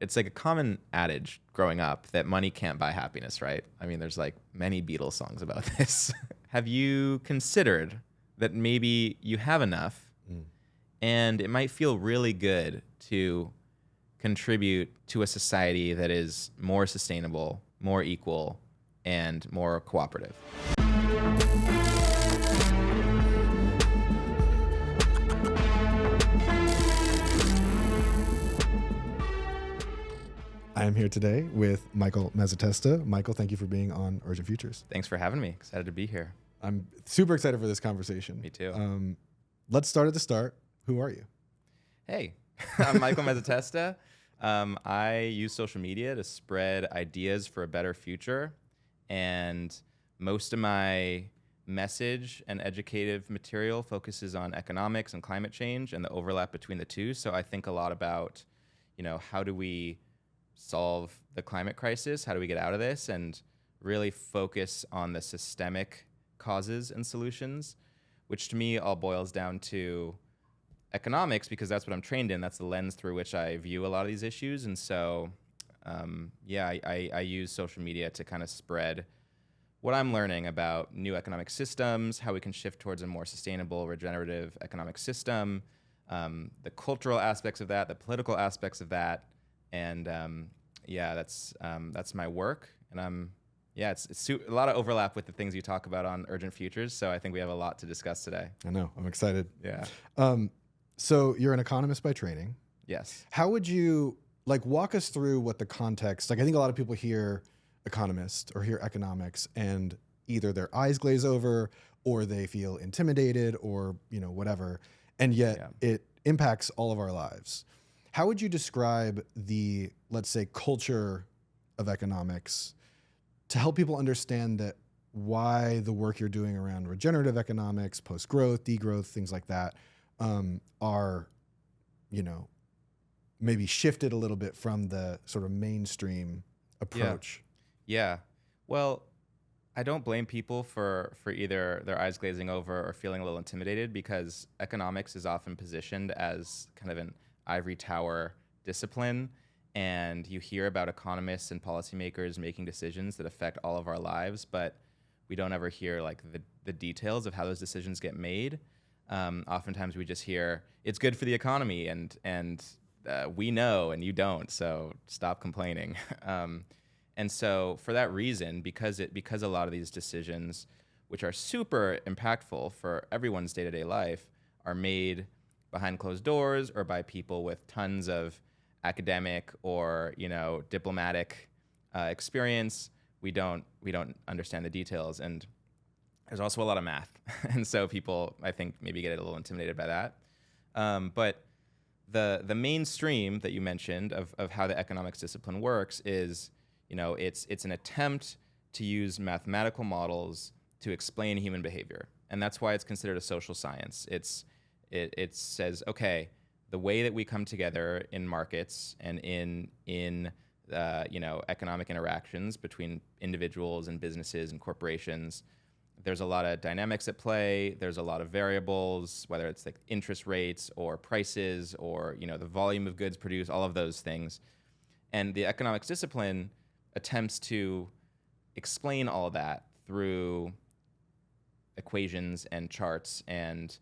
It's like a common adage growing up that money can't buy happiness, right? I mean, there's like many Beatles songs about this. Have you considered that maybe you have enough and it might feel really good to contribute to a society that is more sustainable, more equal, and more cooperative? I am here today with Michael Mezzatesta. Michael, thank you for being on Urgent Futures. Thanks for having me. Excited to be here. I'm super excited for this conversation. Me too. Let's start at the start. Who are you? Hey, I'm Michael Mezzatesta. I use social media to spread ideas for a better future, and most of my message and educative material focuses on economics and climate change and the overlap between the two. So I think a lot about, how do we solve the climate crisis? How do we get out of this? And really focus on the systemic causes and solutions, which to me all boils down to economics, because that's what I'm trained in. That's the lens through which I view a lot of these issues. And so, I use social media to kind of spread what I'm learning about new economic systems, how we can shift towards a more sustainable, regenerative economic system, the cultural aspects of that, the political aspects of that. And that's my work. And it's a lot of overlap with the things you talk about on Urgent Futures. So I think we have a lot to discuss today. I know. I'm excited. Yeah. So you're an economist by training. Yes. How would you walk us through what the context? I think a lot of people hear economist or hear economics, and either their eyes glaze over, or they feel intimidated, or whatever. And yet it impacts all of our lives. How would you describe the, let's say, culture of economics to help people understand that why the work you're doing around regenerative economics, post-growth, degrowth, things like that, are, maybe shifted a little bit from the sort of mainstream approach? Yeah. Well, I don't blame people for either their eyes glazing over or feeling a little intimidated, because economics is often positioned as kind of an ivory tower discipline, and you hear about economists and policymakers making decisions that affect all of our lives, but we don't ever hear the details of how those decisions get made. Oftentimes we just hear it's good for the economy, and we know and you don't, so stop complaining. And so for that reason, because a lot of these decisions, which are super impactful for everyone's day-to-day life, are made behind closed doors or by people with tons of academic or diplomatic experience, we don't understand the details. And there's also a lot of math, and so people, I think, maybe get a little intimidated by that. But the mainstream that you mentioned of how the economics discipline works is, it's an attempt to use mathematical models to explain human behavior, and that's why it's considered a social science. It says, okay, the way that we come together in markets and in economic interactions between individuals and businesses and corporations, there's a lot of dynamics at play. There's a lot of variables, whether it's like interest rates or prices or the volume of goods produced, all of those things. And the economics discipline attempts to explain all that through equations and charts and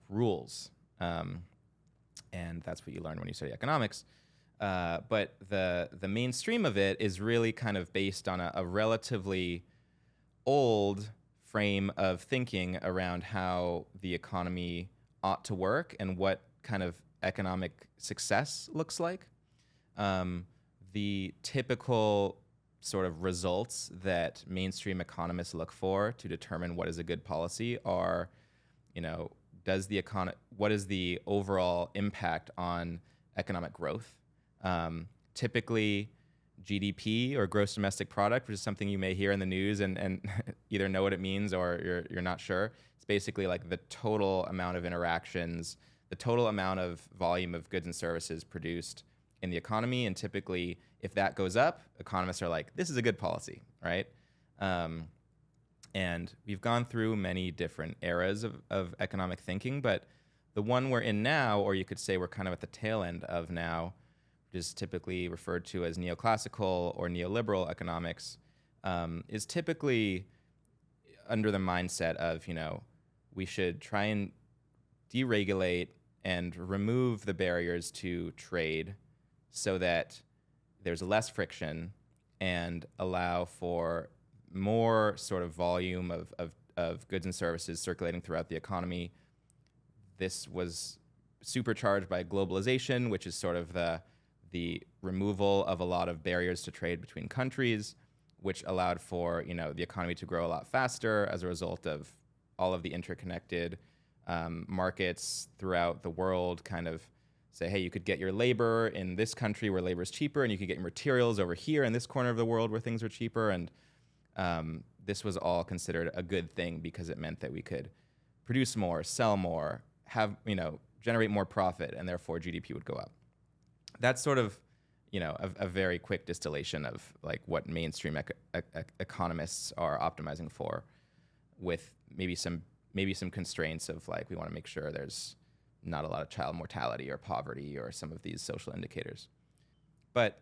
rules, and that's what you learn when you study economics. But the mainstream of it is really kind of based on a relatively old frame of thinking around how the economy ought to work and what kind of economic success looks like. The typical sort of results that mainstream economists look for to determine what is a good policy are, what is the overall impact on economic growth? Typically, GDP, or gross domestic product, which is something you may hear in the news and either know what it means or you're not sure. It's basically like the total amount of interactions, the total amount of volume of goods and services produced in the economy. And typically, if that goes up, economists are like, this is a good policy, right? And we've gone through many different eras of economic thinking, but the one we're in now, or you could say we're kind of at the tail end of now, is typically referred to as neoclassical or neoliberal economics, is typically under the mindset of, we should try and deregulate and remove the barriers to trade so that there's less friction and allow for more sort of volume of goods and services circulating throughout the economy. This was supercharged by globalization, which is sort of the removal of a lot of barriers to trade between countries, which allowed for the economy to grow a lot faster as a result of all of the interconnected markets throughout the world. Kind of say, hey, you could get your labor in this country where labor is cheaper, and you could get your materials over here in this corner of the world where things are cheaper. And this was all considered a good thing because it meant that we could produce more, sell more, have generate more profit, and therefore GDP would go up. That's sort of a very quick distillation of like what mainstream economists are optimizing for, with maybe some constraints of like, we want to make sure there's not a lot of child mortality or poverty or some of these social indicators. But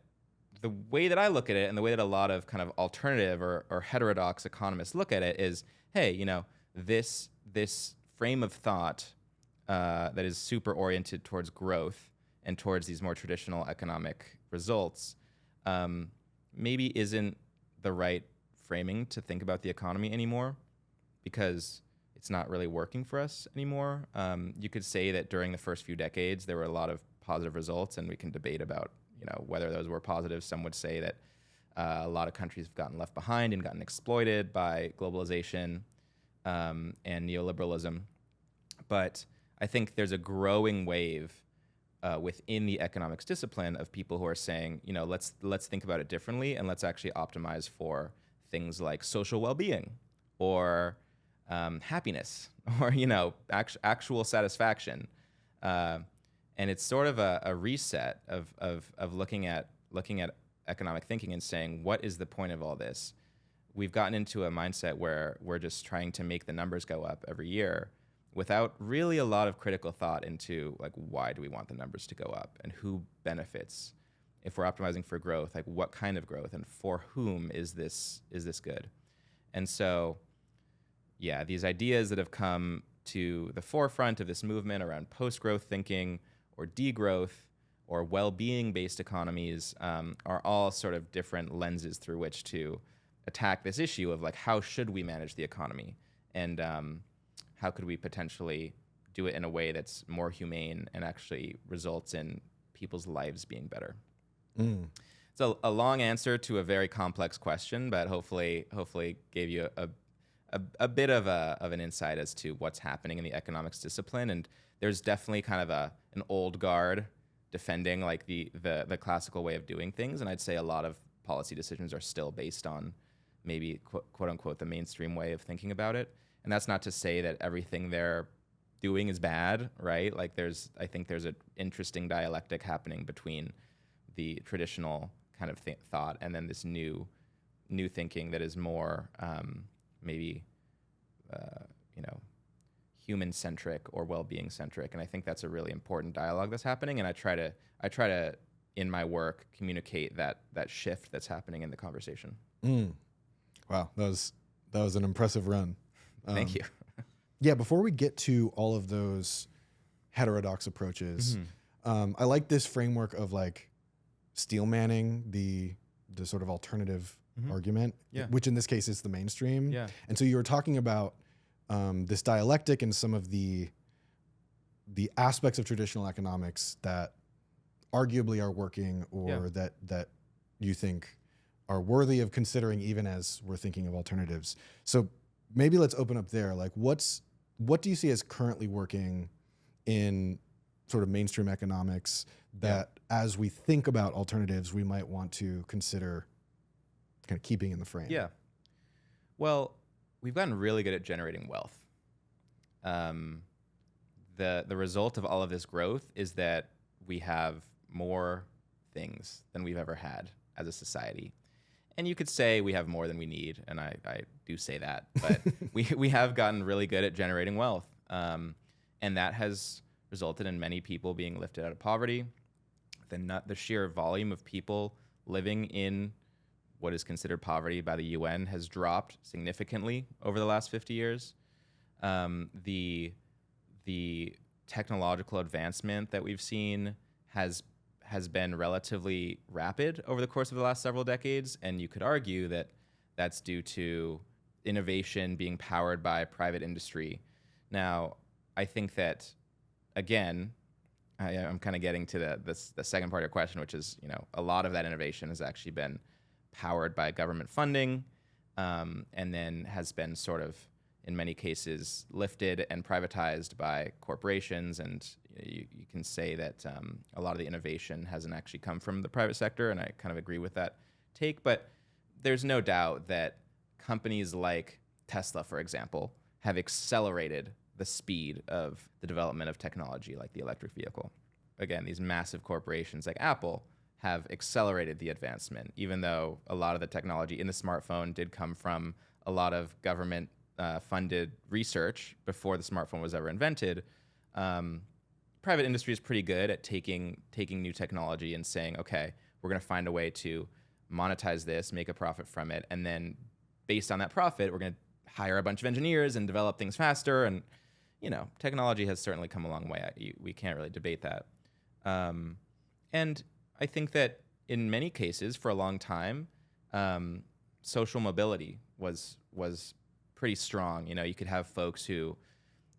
the way that I look at it, and the way that a lot of kind of alternative or heterodox economists look at it, is, hey, this frame of thought that is super oriented towards growth and towards these more traditional economic results, maybe isn't the right framing to think about the economy anymore, because it's not really working for us anymore. You could say that during the first few decades, there were a lot of positive results, and we can debate about whether those were positive. Some would say that a lot of countries have gotten left behind and gotten exploited by globalization and neoliberalism. But I think there's a growing wave within the economics discipline of people who are saying, let's think about it differently, and let's actually optimize for things like social well-being or happiness or actual satisfaction. And it's sort of a reset of looking at economic thinking and saying, what is the point of all this? We've gotten into a mindset where we're just trying to make the numbers go up every year without really a lot of critical thought into like, why do we want the numbers to go up, and who benefits? If we're optimizing for growth, like what kind of growth, and for whom is this good? And so, yeah, these ideas that have come to the forefront of this movement around post-growth thinking or degrowth or well-being based economies are all sort of different lenses through which to attack this issue of like, how should we manage the economy, and how could we potentially do it in a way that's more humane and actually results in people's lives being better. So a long answer to a very complex question, but hopefully gave you a bit of an insight as to what's happening in the economics discipline. And there's definitely kind of an old guard defending like the classical way of doing things. And I'd say a lot of policy decisions are still based on maybe quote unquote the mainstream way of thinking about it. And that's not to say that everything they're doing is bad, right? Like I think there's an interesting dialectic happening between the traditional kind of thought and then this new thinking that is more maybe human centric or well-being centric. And I think that's a really important dialogue that's happening. And I try to in my work communicate that shift that's happening in the conversation. Wow, that was an impressive run. Thank you. Yeah, before we get to all of those heterodox approaches, I like this framework of like steel manning the sort of alternative argument, which in this case is the mainstream. Yeah. And so you were talking about this dialectic and some of the aspects of traditional economics that arguably are working, or that you think are worthy of considering even as we're thinking of alternatives. So maybe let's open up there. Like what do you see as currently working in sort of mainstream economics that as we think about alternatives, we might want to consider kind of keeping in the frame? Yeah. Well, we've gotten really good at generating wealth. The result of all of this growth is that we have more things than we've ever had as a society. And you could say we have more than we need, and I do say that, but we have gotten really good at generating wealth. And that has resulted in many people being lifted out of poverty. the sheer volume of people living in what is considered poverty by the UN has dropped significantly over the last 50 years. The technological advancement that we've seen has been relatively rapid over the course of the last several decades, and you could argue that that's due to innovation being powered by private industry. Now, I think that, again, I'm kind of getting to the second part of your question, which is, a lot of that innovation has actually been powered by government funding, and then has been sort of, in many cases, lifted and privatized by corporations. And you can say that a lot of the innovation hasn't actually come from the private sector, and I kind of agree with that take. But there's no doubt that companies like Tesla, for example, have accelerated the speed of the development of technology like the electric vehicle. Again, these massive corporations like Apple have accelerated the advancement, even though a lot of the technology in the smartphone did come from a lot of government funded research before the smartphone was ever invented. Private industry is pretty good at taking new technology and saying, okay, we're going to find a way to monetize this, make a profit from it, and then based on that profit, we're going to hire a bunch of engineers and develop things faster. And technology has certainly come a long way. We can't really debate that. And I think that in many cases, for a long time, social mobility was pretty strong. You could have folks who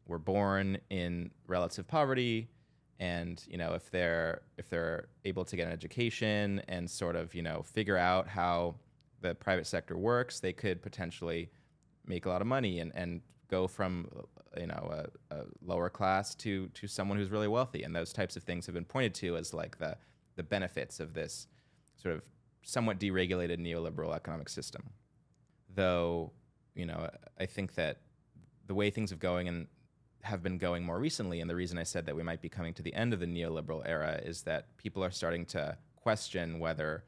were born in relative poverty, and if they're able to get an education and sort of figure out how the private sector works, they could potentially make a lot of money and go from a lower class to someone who's really wealthy. And those types of things have been pointed to as like the benefits of this sort of somewhat deregulated neoliberal economic system. Though, I think that the way things have been going more recently, and the reason I said that we might be coming to the end of the neoliberal era, is that people are starting to question whether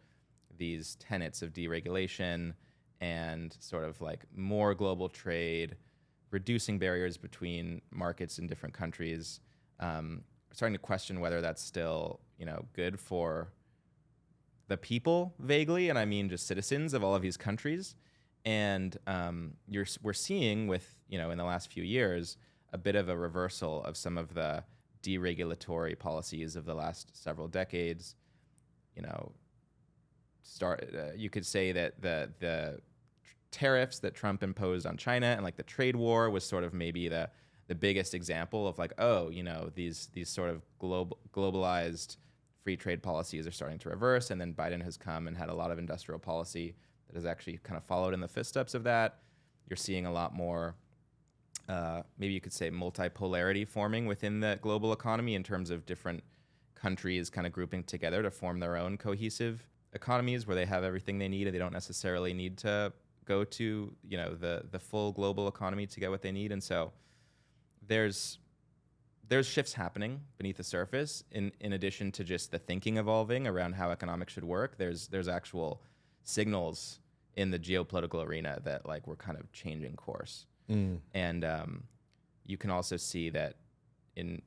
these tenets of deregulation and sort of like more global trade, reducing barriers between markets in different countries, starting to question whether that's still, good for the people vaguely, and I mean just citizens of all of these countries. And we're seeing with, in the last few years, a bit of a reversal of some of the deregulatory policies of the last several decades. You could say that the tariffs that Trump imposed on China and like the trade war was sort of maybe the biggest example of like, these sort of globalized free trade policies are starting to reverse. And then Biden has come and had a lot of industrial policy that has actually kind of followed in the footsteps of that. You're seeing a lot more, maybe you could say, multipolarity forming within the global economy in terms of different countries kind of grouping together to form their own cohesive economies where they have everything they need and they don't necessarily need to go to the full global economy to get what they need. And so there's shifts happening beneath the surface in addition to just the thinking evolving around how economics should work. There's actual signals in the geopolitical arena that like we're kind of changing course. And you can also see that in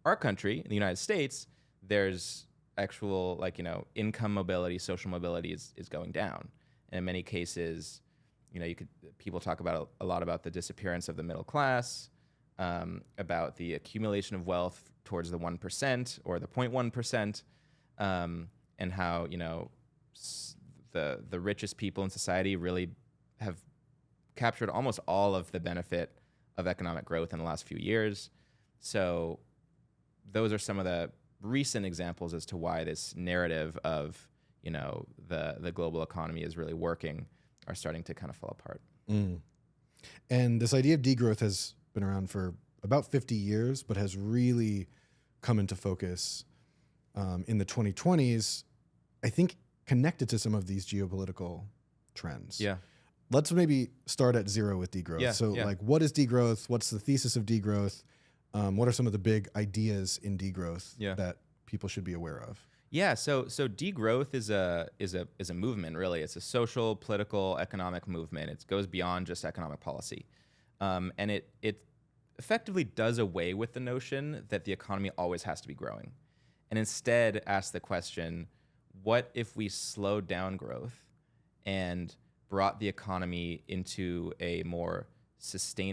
our country, in the United States, there's actual income mobility, social mobility is going down. And in many cases, people talk about a lot about the disappearance of the middle class, about the accumulation of wealth towards the 1% or the 0.1%, and how the richest people in society really have captured almost all of the benefit of economic growth in the last few years. So those are some of the recent examples as to why this narrative of the global economy is really working are starting to kind of fall apart. And this idea of degrowth has been around for about 50 years, but has really come into focus in the 2020s, I think connected to some of these geopolitical trends. Yeah. Let's maybe start at zero with degrowth. Like, what is degrowth? What's the thesis of degrowth? What are some of the big ideas in degrowth that people should be aware of? Yeah, so degrowth is a movement, really. It's a social, political, economic movement. It goes beyond just economic policy, and it effectively does away with the notion that the economy always has to be growing. and instead ask the question, what if we slowed down growth and brought the economy into a more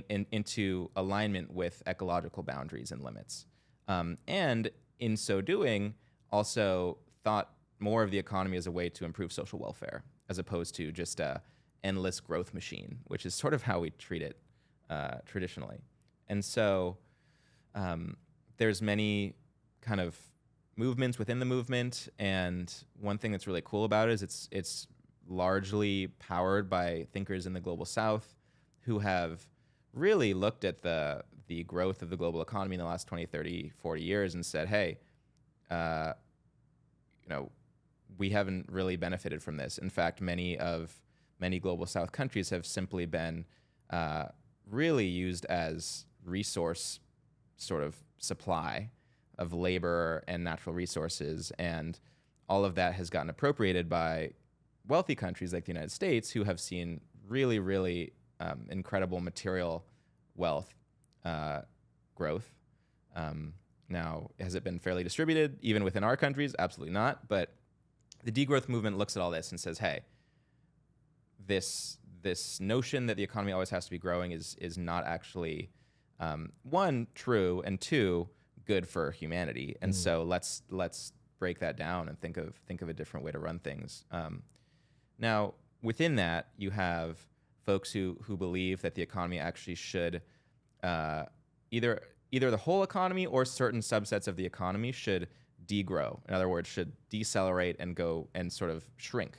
into alignment with ecological boundaries and limits, and in so doing, also thought more of the economy as a way to improve social welfare, as opposed to just a endless growth machine, which is sort of how we treat it traditionally. And so there's many kind of movements within the movement, and one thing that's really cool about it is it's largely powered by thinkers in the global south who have really looked at the growth of the global economy in the last 20, 30, 40 years and said, hey, we haven't really benefited from this. In fact, many global south countries have simply been really used as resource sort of supply of labor and natural resources, and all of that has gotten appropriated by wealthy countries like the United States, who have seen really, really incredible material wealth growth. Now, has it been fairly distributed even within our countries? Absolutely not. But the degrowth movement looks at all this and says, hey, this notion that the economy always has to be growing is not actually, one, true, and two, good for humanity. And so let's break that down and think of a different way to run things. Now, within that, you have folks who believe that the economy actually should either the whole economy or certain subsets of the economy should degrow. In other words, should decelerate and go and sort of shrink.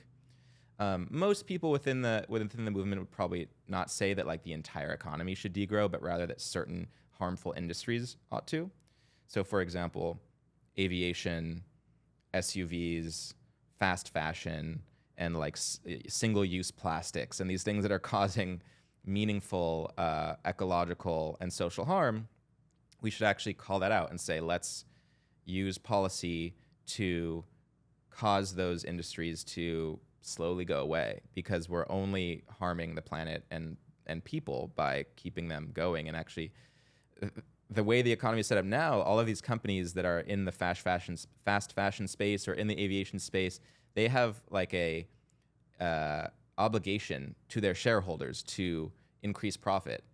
Most people within the movement would probably not say that like the entire economy should degrow, but rather that certain harmful industries ought to. So, for example, aviation, SUVs, fast fashion, and like single-use plastics, and these things that are causing meaningful ecological and social harm, we should actually call that out and say, let's use policy to cause those industries to slowly go away, because we're only harming the planet and people by keeping them going. And actually, the way the economy is set up now, all of these companies that are in the fast fashion space or in the aviation space, they have like a obligation to their shareholders to increase profit.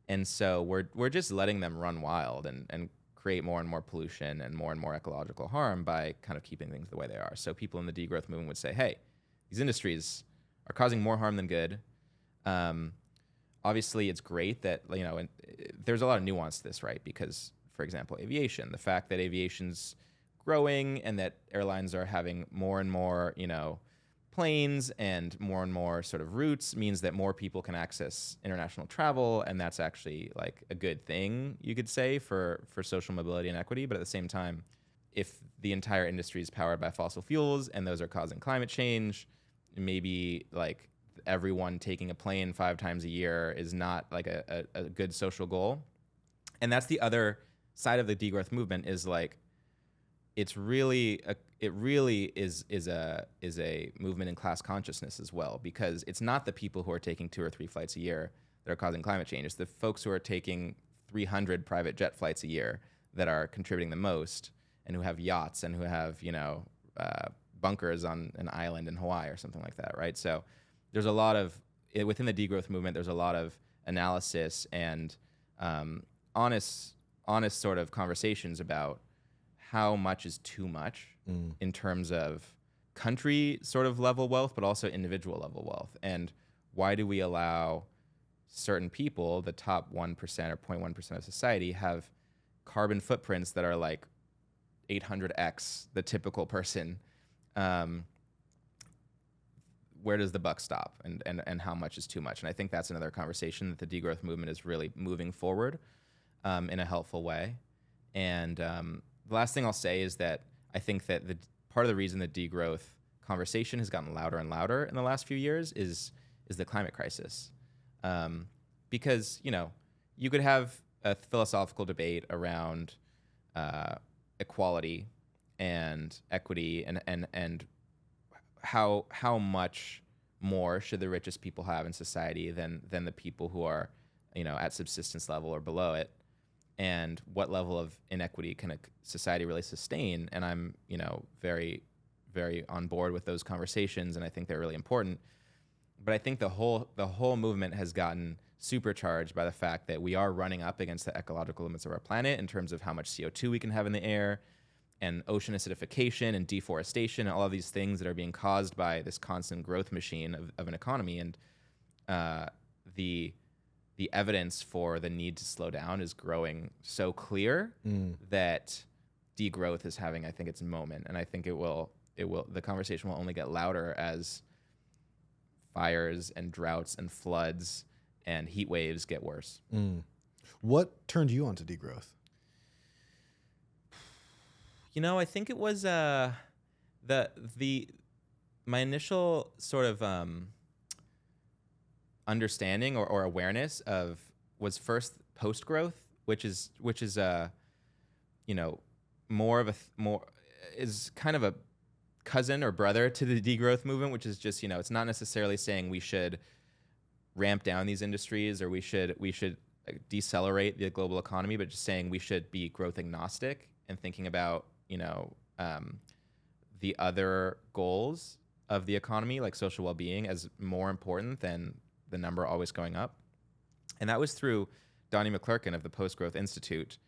And so we're just letting them run wild and create more and more pollution and more ecological harm by kind of keeping things the way they are. So people in the degrowth movement would say, hey, these industries are causing more harm than good. Obviously, it's great that, and there's a lot of nuance to this, right? Because, for example, aviation, the fact that aviation's growing and that airlines are having more and more, planes and more sort of routes means that more people can access international travel, and that's actually like a good thing, you could say, for social mobility and equity. But at the same time, if the entire industry is powered by fossil fuels and those are causing climate change, maybe like everyone taking a plane 5 times a year is not like a good social goal. And that's the other side of the degrowth movement, is like it really is a movement in class consciousness as well, because it's not the people who are taking 2 or 3 flights a year that are causing climate change. It's the folks who are taking 300 private jet flights a year that are contributing the most, and who have yachts and who have bunkers on an island in Hawaii or something like that, right? So there's a lot of, within the degrowth movement, there's a lot of analysis and honest sort of conversations about how much is too much in terms of country sort of level wealth, but also individual level wealth. And why do we allow certain people, the top 1% or 0.1% of society, have carbon footprints that are like 800x the typical person? Where does the buck stop, and how much is too much? And I think that's another conversation that the degrowth movement is really moving forward in a helpful way. And the last thing I'll say is that I think that the part of the reason the degrowth conversation has gotten louder and louder in the last few years is the climate crisis. Because, you could have a philosophical debate around equality and equity and how much more should the richest people have in society than the people who are, at subsistence level or below it. and what level of inequity can a society really sustain. And I'm, very, very on board with those conversations, and I think they're really important. But I think the whole movement has gotten supercharged by the fact that we are running up against the ecological limits of our planet in terms of how much CO2 we can have in the air, and ocean acidification and deforestation, and all of these things that are being caused by this constant growth machine of an economy. And the evidence for the need to slow down is growing so clear that degrowth is having, I think, its moment. And I think the conversation will only get louder as fires and droughts and floods and heat waves get worse. What turned you on to degrowth? I think it was my initial sort of understanding or awareness was first post growth, which is is kind of a cousin or brother to the degrowth movement, which is just, it's not necessarily saying we should ramp down these industries or we should decelerate the global economy, but just saying we should be growth agnostic and thinking about, the other goals of the economy, like social well-being, as more important than the number always going up. And that was through Donnie McClurkin of the Post-Growth Institute.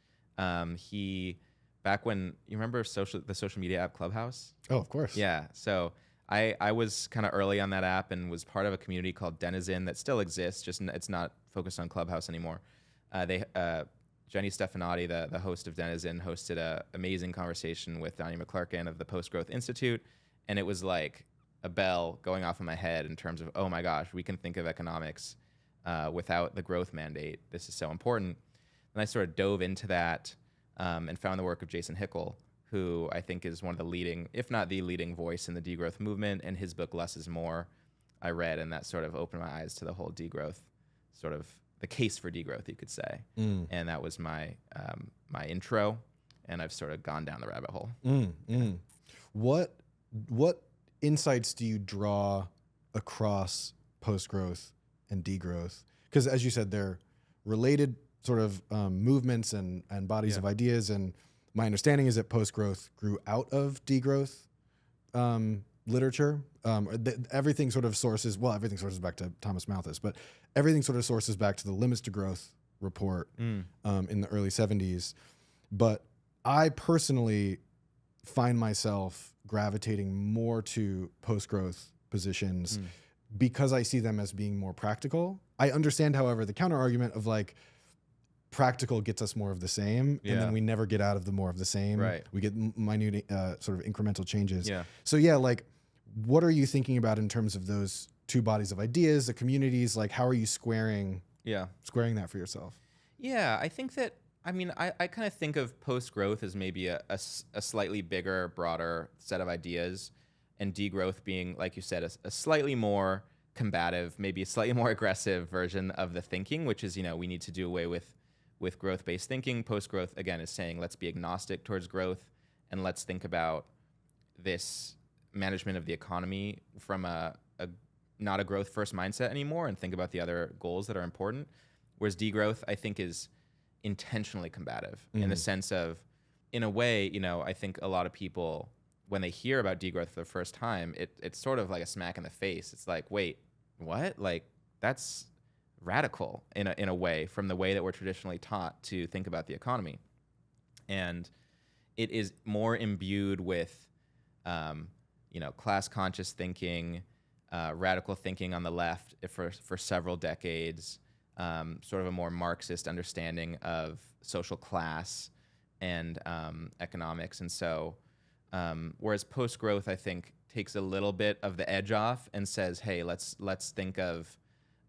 He, back when, you remember the social media app Clubhouse? Oh, of course. Yeah. So I was kind of early on that app and was part of a community called Denizen that still exists, just it's not focused on Clubhouse anymore. Jenny Stefanati, the host of Denizen, hosted an amazing conversation with Donnie McClurkin of the Post-Growth Institute, and it was like a bell going off in my head in terms of, oh my gosh, we can think of economics without the growth mandate. This is so important. And I sort of dove into that and found the work of Jason Hickel, who I think is one of the leading, if not the leading voice in the degrowth movement, and his book, Less is More, I read, and that sort of opened my eyes to the whole degrowth, sort of the case for degrowth, you could say. And that was my my intro, and I've sort of gone down the rabbit hole. What insights do you draw across post-growth and degrowth? Because as you said, they're related sort of movements and bodies of ideas. And my understanding is that post-growth grew out of degrowth literature. Everything sort of sources back to Thomas Malthus, but everything sort of sources back to the Limits to Growth report in the early 70s. But I personally find myself gravitating more to post-growth positions because I see them as being more practical. I understand, however, the counter argument of like practical gets us more of the same, and then we never get out of the more of the same. Right. We get minute sort of incremental changes. Yeah. So like, what are you thinking about in terms of those two bodies of ideas, the communities? Like, how are you squaring that for yourself? Yeah, I think that, I kind of think of post-growth as maybe a slightly bigger, broader set of ideas, and degrowth being, like you said, a slightly more combative, maybe a slightly more aggressive version of the thinking, which is, we need to do away with growth-based thinking. Post-growth, again, is saying let's be agnostic towards growth, and let's think about this management of the economy from not a growth-first mindset anymore, and think about the other goals that are important. Whereas degrowth, I think, is intentionally combative in the sense of, in a way, I think a lot of people, when they hear about degrowth for the first time, it's sort of like a smack in the face. It's like, wait, what? Like, that's radical in a way from the way that we're traditionally taught to think about the economy. And it is more imbued with, class conscious thinking, radical thinking on the left for several decades, sort of a more Marxist understanding of social class and economics. And so, whereas post-growth, I think, takes a little bit of the edge off and says, hey, let's think of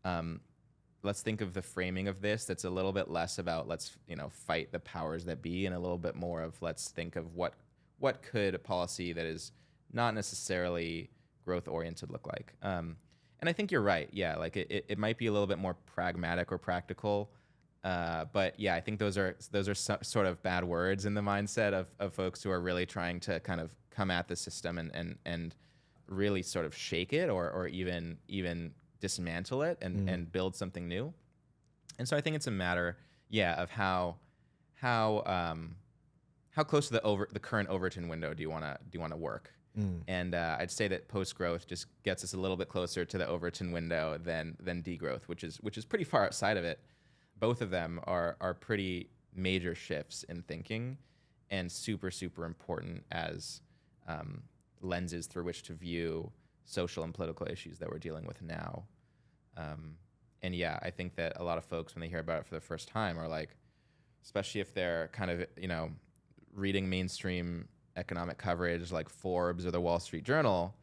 the framing of this that's a little bit less about let's fight the powers that be, and a little bit more of let's think of what could a policy that is not necessarily growth oriented look like. And I think you're right. Yeah, like it might be a little bit more pragmatic or practical. But yeah, I think those are sort of bad words in the mindset of folks who are really trying to kind of come at the system and really sort of shake it or even dismantle it and build something new. And so I think it's a matter, of how how close to the current Overton window do you want to work? And I'd say that post growth just gets us a little bit closer to the Overton window than degrowth, which is pretty far outside of it. Both of them are pretty major shifts in thinking, and super important as lenses through which to view social and political issues that we're dealing with now. And yeah, I think that a lot of folks, when they hear about it for the first time, are like, especially if they're kind of, reading mainstream economic coverage like Forbes or the Wall Street Journal,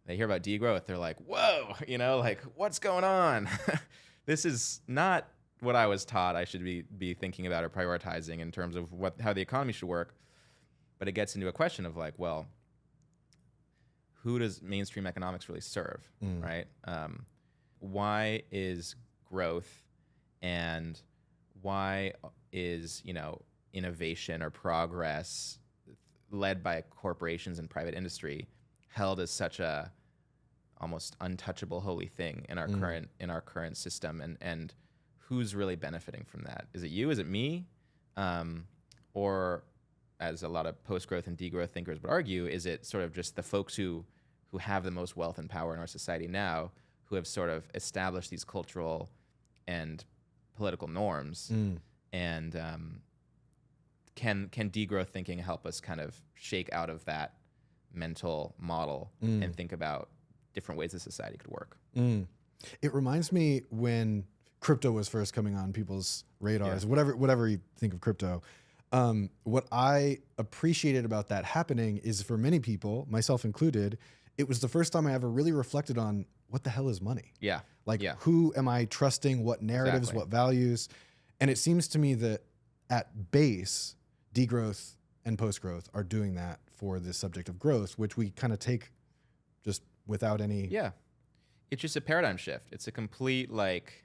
they hear about degrowth, they're like, whoa, like, what's going on? This is not what I was taught I should be thinking about or prioritizing in terms of how the economy should work. But it gets into a question of like, well, who does mainstream economics really serve, right? Why is growth and why is, innovation or progress led by corporations and private industry held as such a almost untouchable holy thing in our current system, and who's really benefiting from that? Is it you? Is it me? Or as a lot of post-growth and degrowth thinkers would argue, is it sort of just the folks who have the most wealth and power in our society now, who have sort of established these cultural and political norms? And can degrowth thinking help us kind of shake out of that mental model and think about different ways that society could work? It reminds me when crypto was first coming on people's radars, whatever you think of crypto. What I appreciated about that happening is, for many people, myself included, it was the first time I ever really reflected on what the hell is money? Yeah. Like, who am I trusting? What narratives, what values? And it seems to me that at base, degrowth and post-growth are doing that for the subject of growth, which we kind of take just without any... Yeah. It's just a paradigm shift. It's a complete, like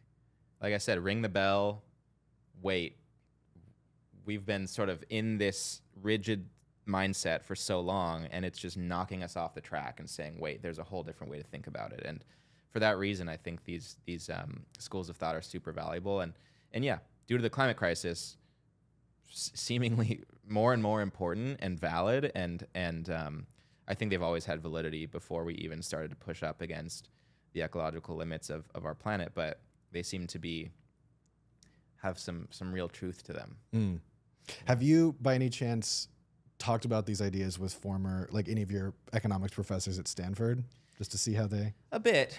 I said, ring the bell, wait. We've been sort of in this rigid mindset for so long, and it's just knocking us off the track and saying, wait, there's a whole different way to think about it. And for that reason, I think these schools of thought are super valuable. And yeah, due to the climate crisis, seemingly more and more important and valid. And I think they've always had validity before we even started to push up against the ecological limits of our planet. But they seem to have some real truth to them. Have you, by any chance, talked about these ideas with any of your economics professors at Stanford, just to see how they... A bit.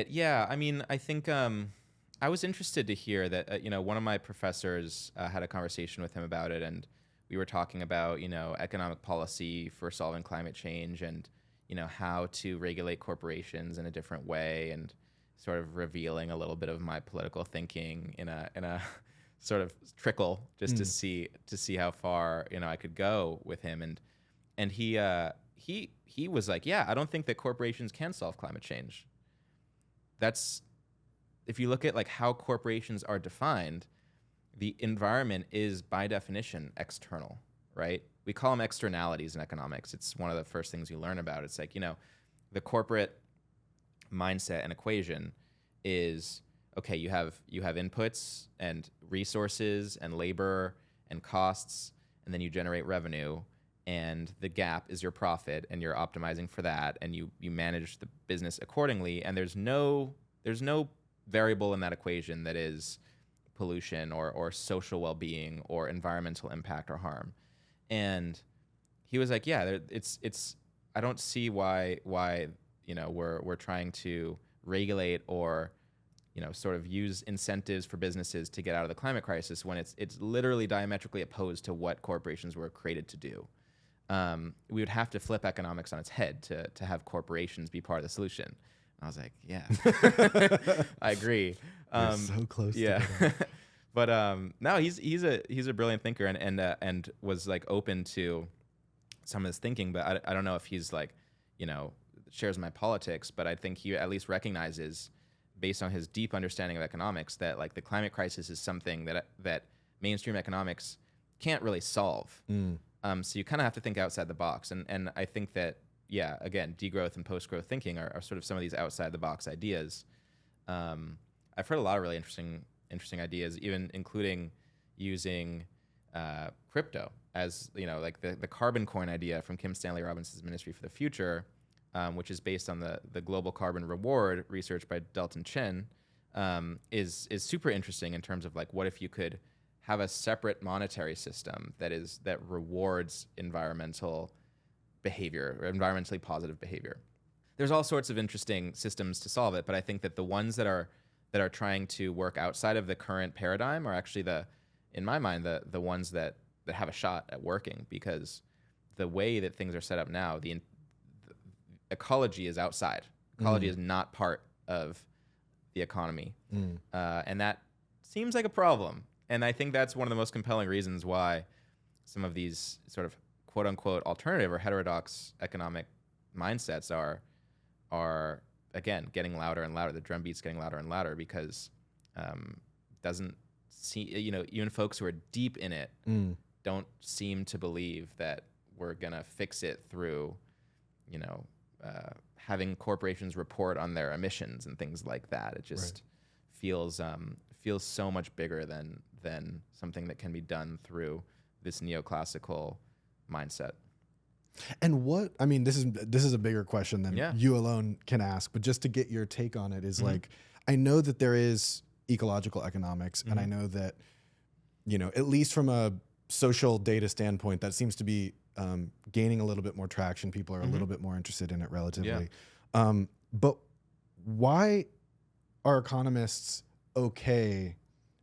Yeah. I mean, I think I was interested to hear that, one of my professors had a conversation with him about it, and we were talking about, economic policy for solving climate change and, how to regulate corporations in a different way, and sort of revealing a little bit of my political thinking in a sort of trickle, just to see how far I could go with him. And he was like, yeah, I don't think that corporations can solve climate change. That's, if you look at like how corporations are defined, the environment is by definition external, right? We call them externalities in economics. It's one of the first things you learn about. It's like, the corporate mindset and equation is, okay, you have inputs and resources and labor and costs, and then you generate revenue, and the gap is your profit, and you're optimizing for that, and you manage the business accordingly. And there's no variable in that equation that is pollution or social well-being or environmental impact or harm. And he was like, yeah, it's I don't see why we're trying to regulate or sort of use incentives for businesses to get out of the climate crisis when it's literally diametrically opposed to what corporations were created to do. We would have to flip economics on its head to have corporations be part of the solution. I was like, yeah, I agree. We're so close. Yeah. But no, he's a brilliant thinker and was like open to some of his thinking. But I don't know if he's like, shares my politics, but I think he at least recognizes, based on his deep understanding of economics, that like the climate crisis is something that mainstream economics can't really solve. So you kind of have to think outside the box. And I think that, yeah, again, degrowth and post-growth thinking are sort of some of these outside the box ideas. I've heard a lot of really interesting ideas, even including using crypto as, like the carbon coin idea from Kim Stanley Robinson's Ministry for the Future, which is based on the global carbon reward research by Dalton Chen, is super interesting in terms of like, what if you could have a separate monetary system that rewards environmental behavior or environmentally positive behavior. There's all sorts of interesting systems to solve it, but I think that the ones that are trying to work outside of the current paradigm are actually in my mind, the ones that have a shot at working, because the way that things are set up now, the ecology is outside. Ecology is not part of the economy, and that seems like a problem. And I think that's one of the most compelling reasons why some of these sort of quote unquote alternative or heterodox economic mindsets are again getting louder and louder. The drumbeat's getting louder and louder because doesn't see, even folks who are deep in it don't seem to believe that we're gonna fix it through, having corporations report on their emissions and things like that. It just feels so much bigger than something that can be done through this neoclassical mindset. And this is a bigger question than you alone can ask, but just to get your take on it is like, I know that there is ecological economics, and I know that, at least from a social data standpoint, that seems to be gaining a little bit more traction. People are a little bit more interested in it relatively. But why are economists okay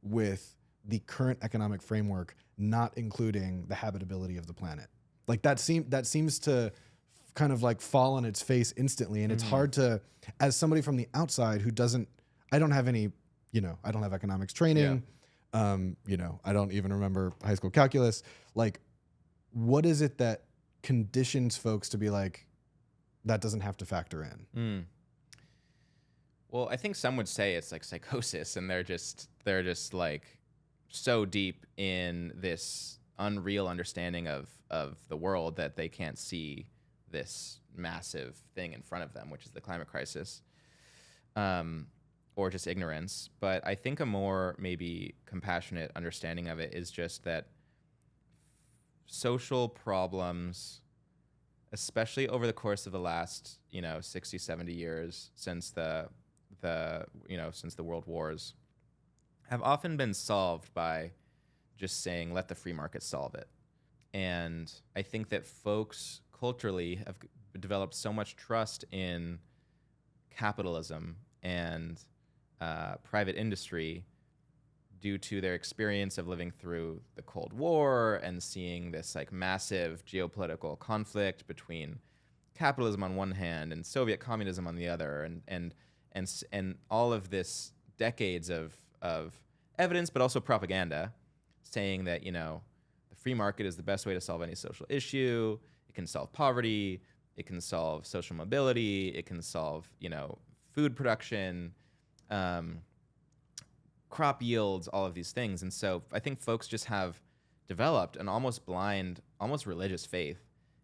with the current economic framework not including the habitability of the planet? Like that seems to kind of like fall on its face instantly. And it's hard to, as somebody from the outside who I don't have any, I don't have economics training. I don't even remember high school calculus. Like, what is it that conditions folks to be like, that doesn't have to factor in? Well, I think some would say it's like psychosis, and they're just like so deep in this unreal understanding of the world that they can't see this massive thing in front of them, which is the climate crisis, or just ignorance. But I think a more maybe compassionate understanding of it is just that social problems, especially over the course of the last 60, 70 years since the world wars, have often been solved by just saying, let the free market solve it. And I think that folks culturally have developed so much trust in capitalism and private industry due to their experience of living through the Cold War and seeing this like massive geopolitical conflict between capitalism on one hand and Soviet communism on the other, and all of this decades of evidence, but also propaganda, saying that the free market is the best way to solve any social issue. It can solve poverty. It can solve social mobility. It can solve food production, crop yields, all of these things. And so I think folks just have developed an almost blind, almost religious faith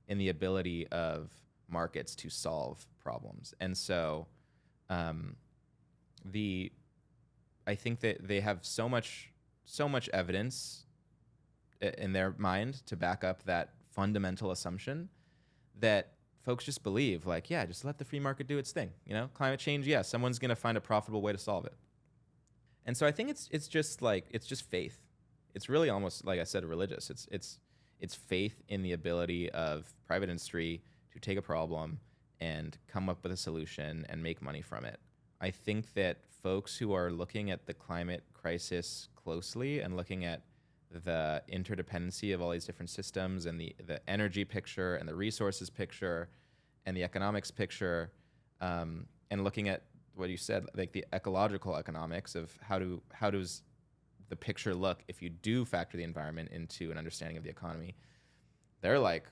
in the ability of markets to solve problems. And so I think that they have so much evidence in their mind to back up that fundamental assumption that folks just believe, like, yeah, just let the free market do its thing. Climate change, yeah, someone's going to find a profitable way to solve it. And so I think it's just faith. It's really almost, like I said, religious. It's faith in the ability of private industry to take a problem and come up with a solution and make money from it. I think that folks who are looking at the climate crisis closely and looking at the interdependency of all these different systems and the energy picture and the resources picture and the economics picture, and looking at what you said, like the ecological economics of how does the picture look if you do factor the environment into an understanding of the economy, they're like,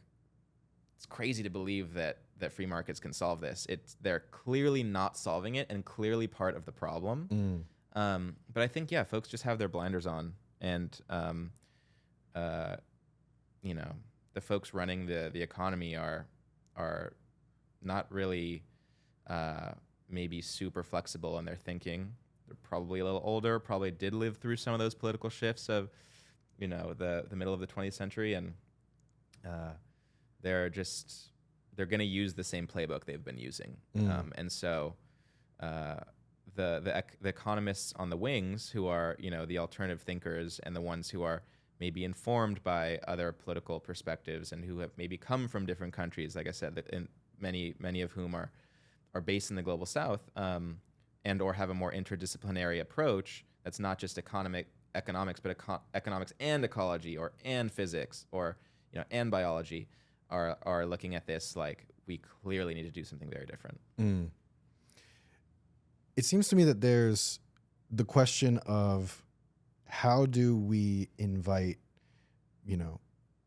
it's crazy to believe that free markets can solve this. They're clearly not solving it and clearly part of the problem. But I think, folks just have their blinders on, and the folks running the economy are not really maybe super flexible in their thinking. They're probably a little older, probably did live through some of those political shifts of the middle of the 20th century, and they're going to use the same playbook they've been using. And so the economists on the wings, who are the alternative thinkers and the ones who are maybe informed by other political perspectives and who have maybe come from different countries, like I said, and many of whom are based in the global south, and or have a more interdisciplinary approach that's not just economics, but economics and ecology, and physics, or and biology, are looking at this like, we clearly need to do something very different. It seems to me that there's the question of how do we invite,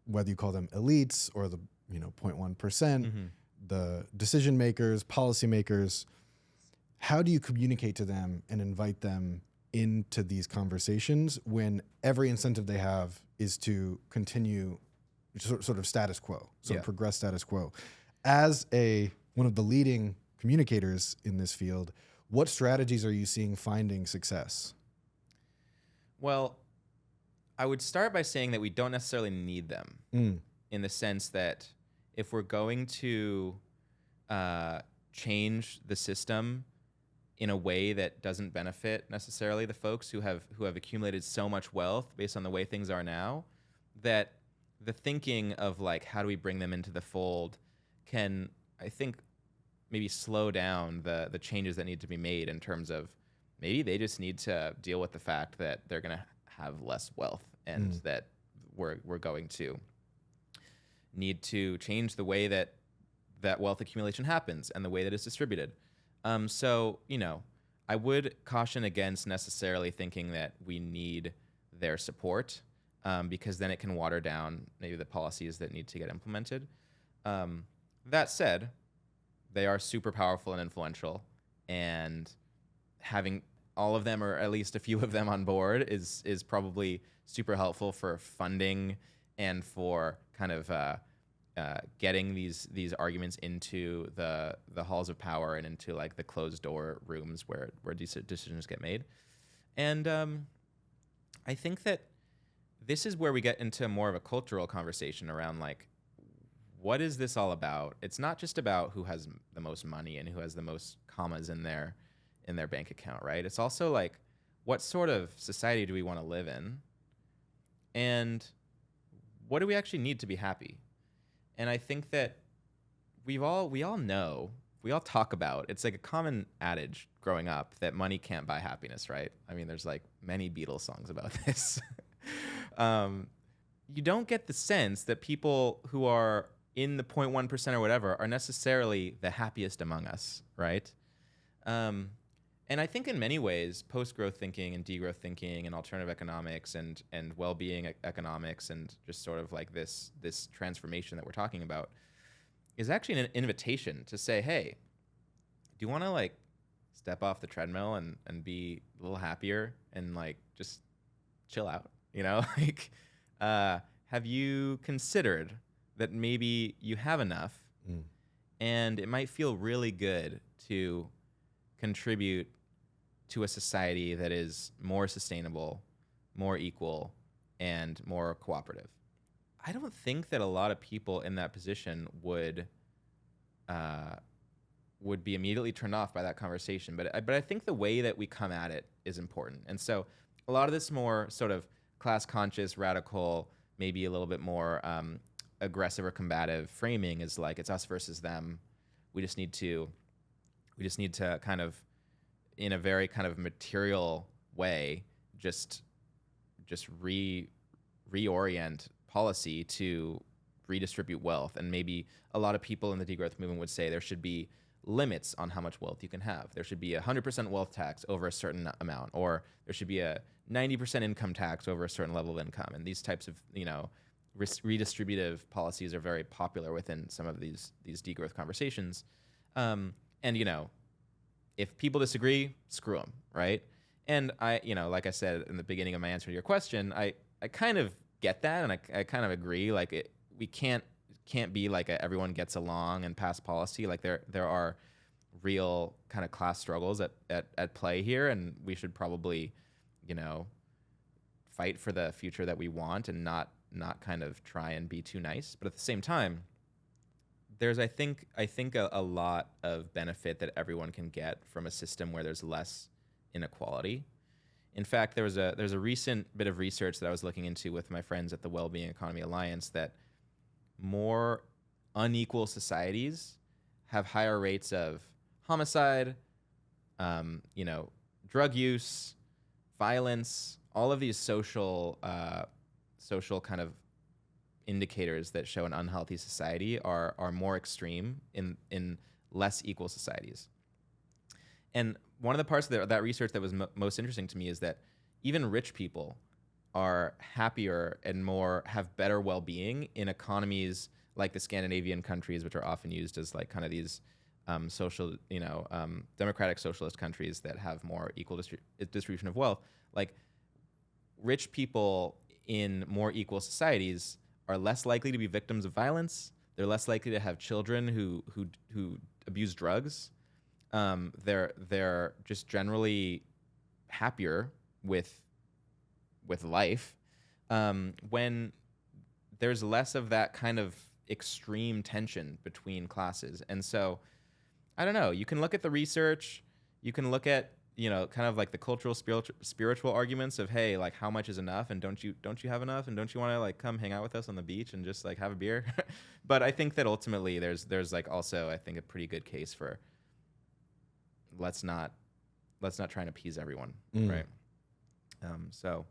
whether you call them elites or the 0.1%, the decision makers, policymakers, how do you communicate to them and invite them into these conversations when every incentive they have is to continue sort of status quo, progress status quo? As one of the leading communicators in this field, what strategies are you seeing finding success? Well, I would start by saying that we don't necessarily need them, in the sense that if we're going to change the system in a way that doesn't benefit necessarily the folks who have accumulated so much wealth based on the way things are now, that the thinking of like, how do we bring them into the fold, can, I think, maybe slow down the changes that need to be made, in terms of maybe they just need to deal with the fact that they're going to have less wealth, and that we're going to need to change the way that wealth accumulation happens and the way that it's distributed. So, I would caution against necessarily thinking that we need their support, because then it can water down maybe the policies that need to get implemented. That said, they are super powerful and influential, and having all of them, or at least a few of them, on board is probably super helpful for funding and for kind of getting these arguments into the halls of power and into like the closed door rooms where decisions get made. And I think that this is where we get into more of a cultural conversation around like, what is this all about? It's not just about who has the most money and who has the most commas in their bank account, right? It's also like, what sort of society do we want to live in? And what do we actually need to be happy? And I think that we all talk about, it's like a common adage growing up that money can't buy happiness, right? I mean, there's like many Beatles songs about this. You don't get the sense that people who are in the 0.1% or whatever are necessarily the happiest among us, right? And I think in many ways, post-growth thinking and degrowth thinking and alternative economics and well-being economics, and just sort of like this transformation that we're talking about, is actually an invitation to say, hey, do you want to like step off the treadmill and be a little happier and like just chill out, like, have you considered that maybe you have enough, and it might feel really good to contribute to a society that is more sustainable, more equal, and more cooperative? I don't think that a lot of people in that position would be immediately turned off by that conversation. But I think the way that we come at it is important. And so a lot of this more sort of class-conscious, radical, maybe a little bit more aggressive or combative framing is like, it's us versus them. We just need to kind of, in a very kind of material way, just reorient policy to redistribute wealth. And maybe a lot of people in the degrowth movement would say there should be limits on how much wealth you can have. There should be 100% wealth tax over a certain amount, or there should be a 90% income tax over a certain level of income. And these types of, redistributive policies are very popular within some of these degrowth conversations. And, if people disagree, screw them, right? And I, like I said in the beginning of my answer to your question, I kind of get that, and I kind of agree. Like, we can't be like everyone gets along and pass policy. Like, there are real kind of class struggles at play here, and we should probably, fight for the future that we want and not kind of try and be too nice. But at the same time, there's I think a lot of benefit that everyone can get from a system where there's less inequality. In fact, there's a recent bit of research that I was looking into with my friends at the Wellbeing Economy Alliance that more unequal societies have higher rates of homicide, drug use, violence, all of these social kind of indicators that show an unhealthy society are more extreme in less equal societies. And one of the parts of that research that was most interesting to me is that even rich people are happier and have better well-being in economies like the Scandinavian countries, which are often used as like kind of these social, democratic socialist countries that have more equal distribution of wealth. Like rich people in more equal societies are less likely to be victims of violence. They're less likely to have children who abuse drugs. They're just generally happier with life when there's less of that kind of extreme tension between classes. And so, I don't know. You can look at the research. You can look at kind of like the cultural spiritual arguments of, hey, like how much is enough, and don't you have enough, and don't you want to like come hang out with us on the beach and just like have a beer? But I think that ultimately there's like also I think a pretty good case for let's not try and appease everyone, right? So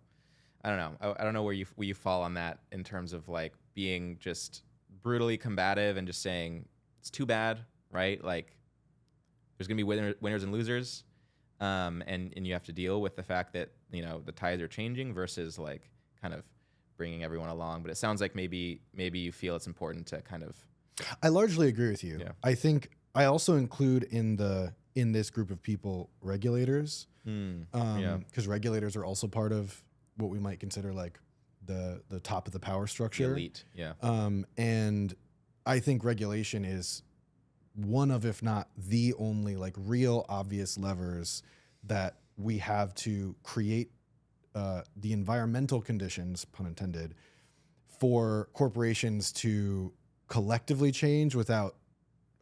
I don't know. I don't know where you fall on that in terms of like being just brutally combative and just saying it's too bad, right? Like there's gonna be winners and losers, and you have to deal with the fact that the tides are changing versus like kind of bringing everyone along. But it sounds like maybe you feel it's important to kind of. I largely agree with you. Yeah. I think I also include in this group of people regulators, because regulators are also part of what we might consider like the top of the power structure, the elite. Yeah. And I think regulation is one of, if not the only, like real obvious levers that we have to create the environmental conditions, pun intended, for corporations to collectively change without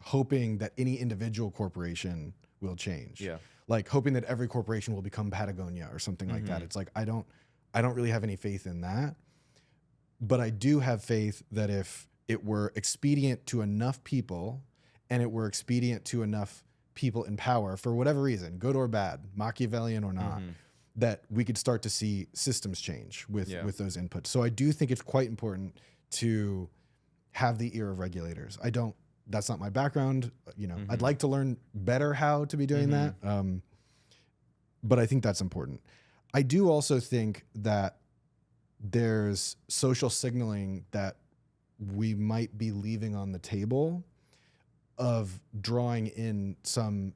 hoping that any individual corporation will change. Yeah. Like hoping that every corporation will become Patagonia or something like that. It's like I don't really have any faith in that. But I do have faith that if it were expedient to enough people and it were expedient to enough people in power for whatever reason, good or bad, Machiavellian or not, that we could start to see systems change with those inputs. So I do think it's quite important to have the ear of regulators. That's not my background. I'd like to learn better how to be doing that. But I think that's important. I do also think that there's social signaling that we might be leaving on the table of drawing in some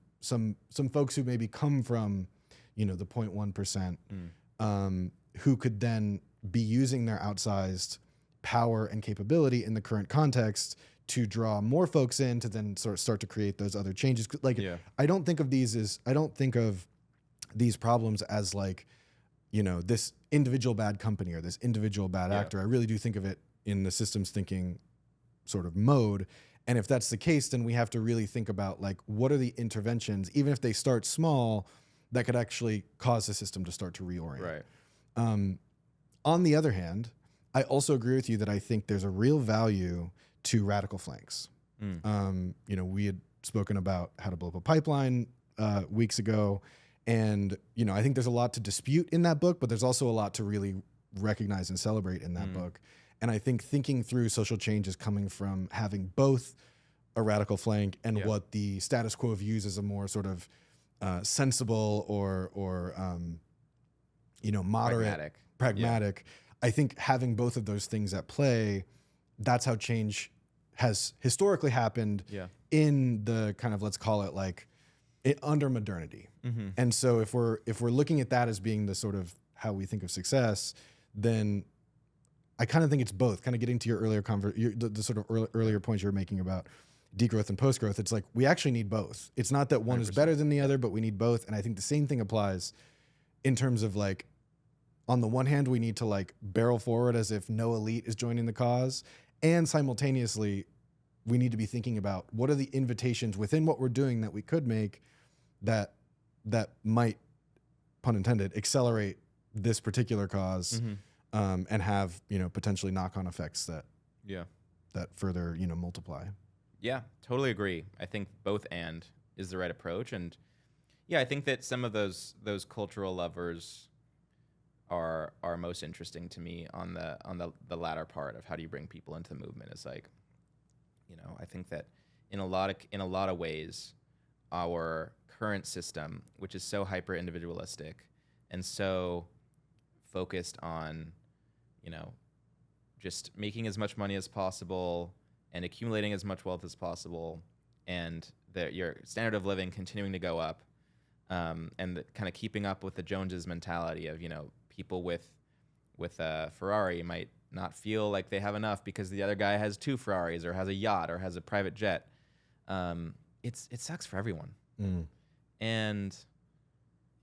folks who maybe come from, the 0.1%, who could then be using their outsized power and capability in the current context to draw more folks in to then sort of start to create those other changes. I don't think of these problems as like, this individual bad company or this individual bad actor. I really do think of it in the systems thinking sort of mode. And if that's the case, then we have to really think about like, what are the interventions, even if they start small, that could actually cause the system to start to reorient. Right. On the other hand, I also agree with you that I think there's a real value to radical flanks. We had spoken about how to blow up a pipeline weeks ago. And, I think there's a lot to dispute in that book, but there's also a lot to really recognize and celebrate in that book. And I think thinking through social change is coming from having both a radical flank and what the status quo views as a more sort of sensible or moderate, pragmatic. I think having both of those things at play, that's how change has historically happened in the kind of, let's call it like under modernity. And so if we're looking at that as being the sort of how we think of success, then I kind of think it's both. Kind of getting to your earlier the sort of earlier points you were making about degrowth and postgrowth. It's like we actually need both. It's not that one 100%. Is better than the other, but we need both. And I think the same thing applies in terms of like on the one hand, we need to like barrel forward as if no elite is joining the cause. And simultaneously, we need to be thinking about what are the invitations within what we're doing that we could make that might, pun intended, accelerate this particular cause, and have, potentially knock-on effects that further, multiply. Yeah, totally agree. I think both and is the right approach. And yeah, I think that some of those cultural levers are most interesting to me on the latter part of how do you bring people into the movement. It's like, I think that in a lot of ways, our current system, which is so hyper individualistic and so focused on, just making as much money as possible and accumulating as much wealth as possible, and your standard of living continuing to go up, and kind of keeping up with the Joneses mentality of, people with a Ferrari might not feel like they have enough because the other guy has 2 Ferraris or has a yacht or has a private jet. It sucks for everyone. And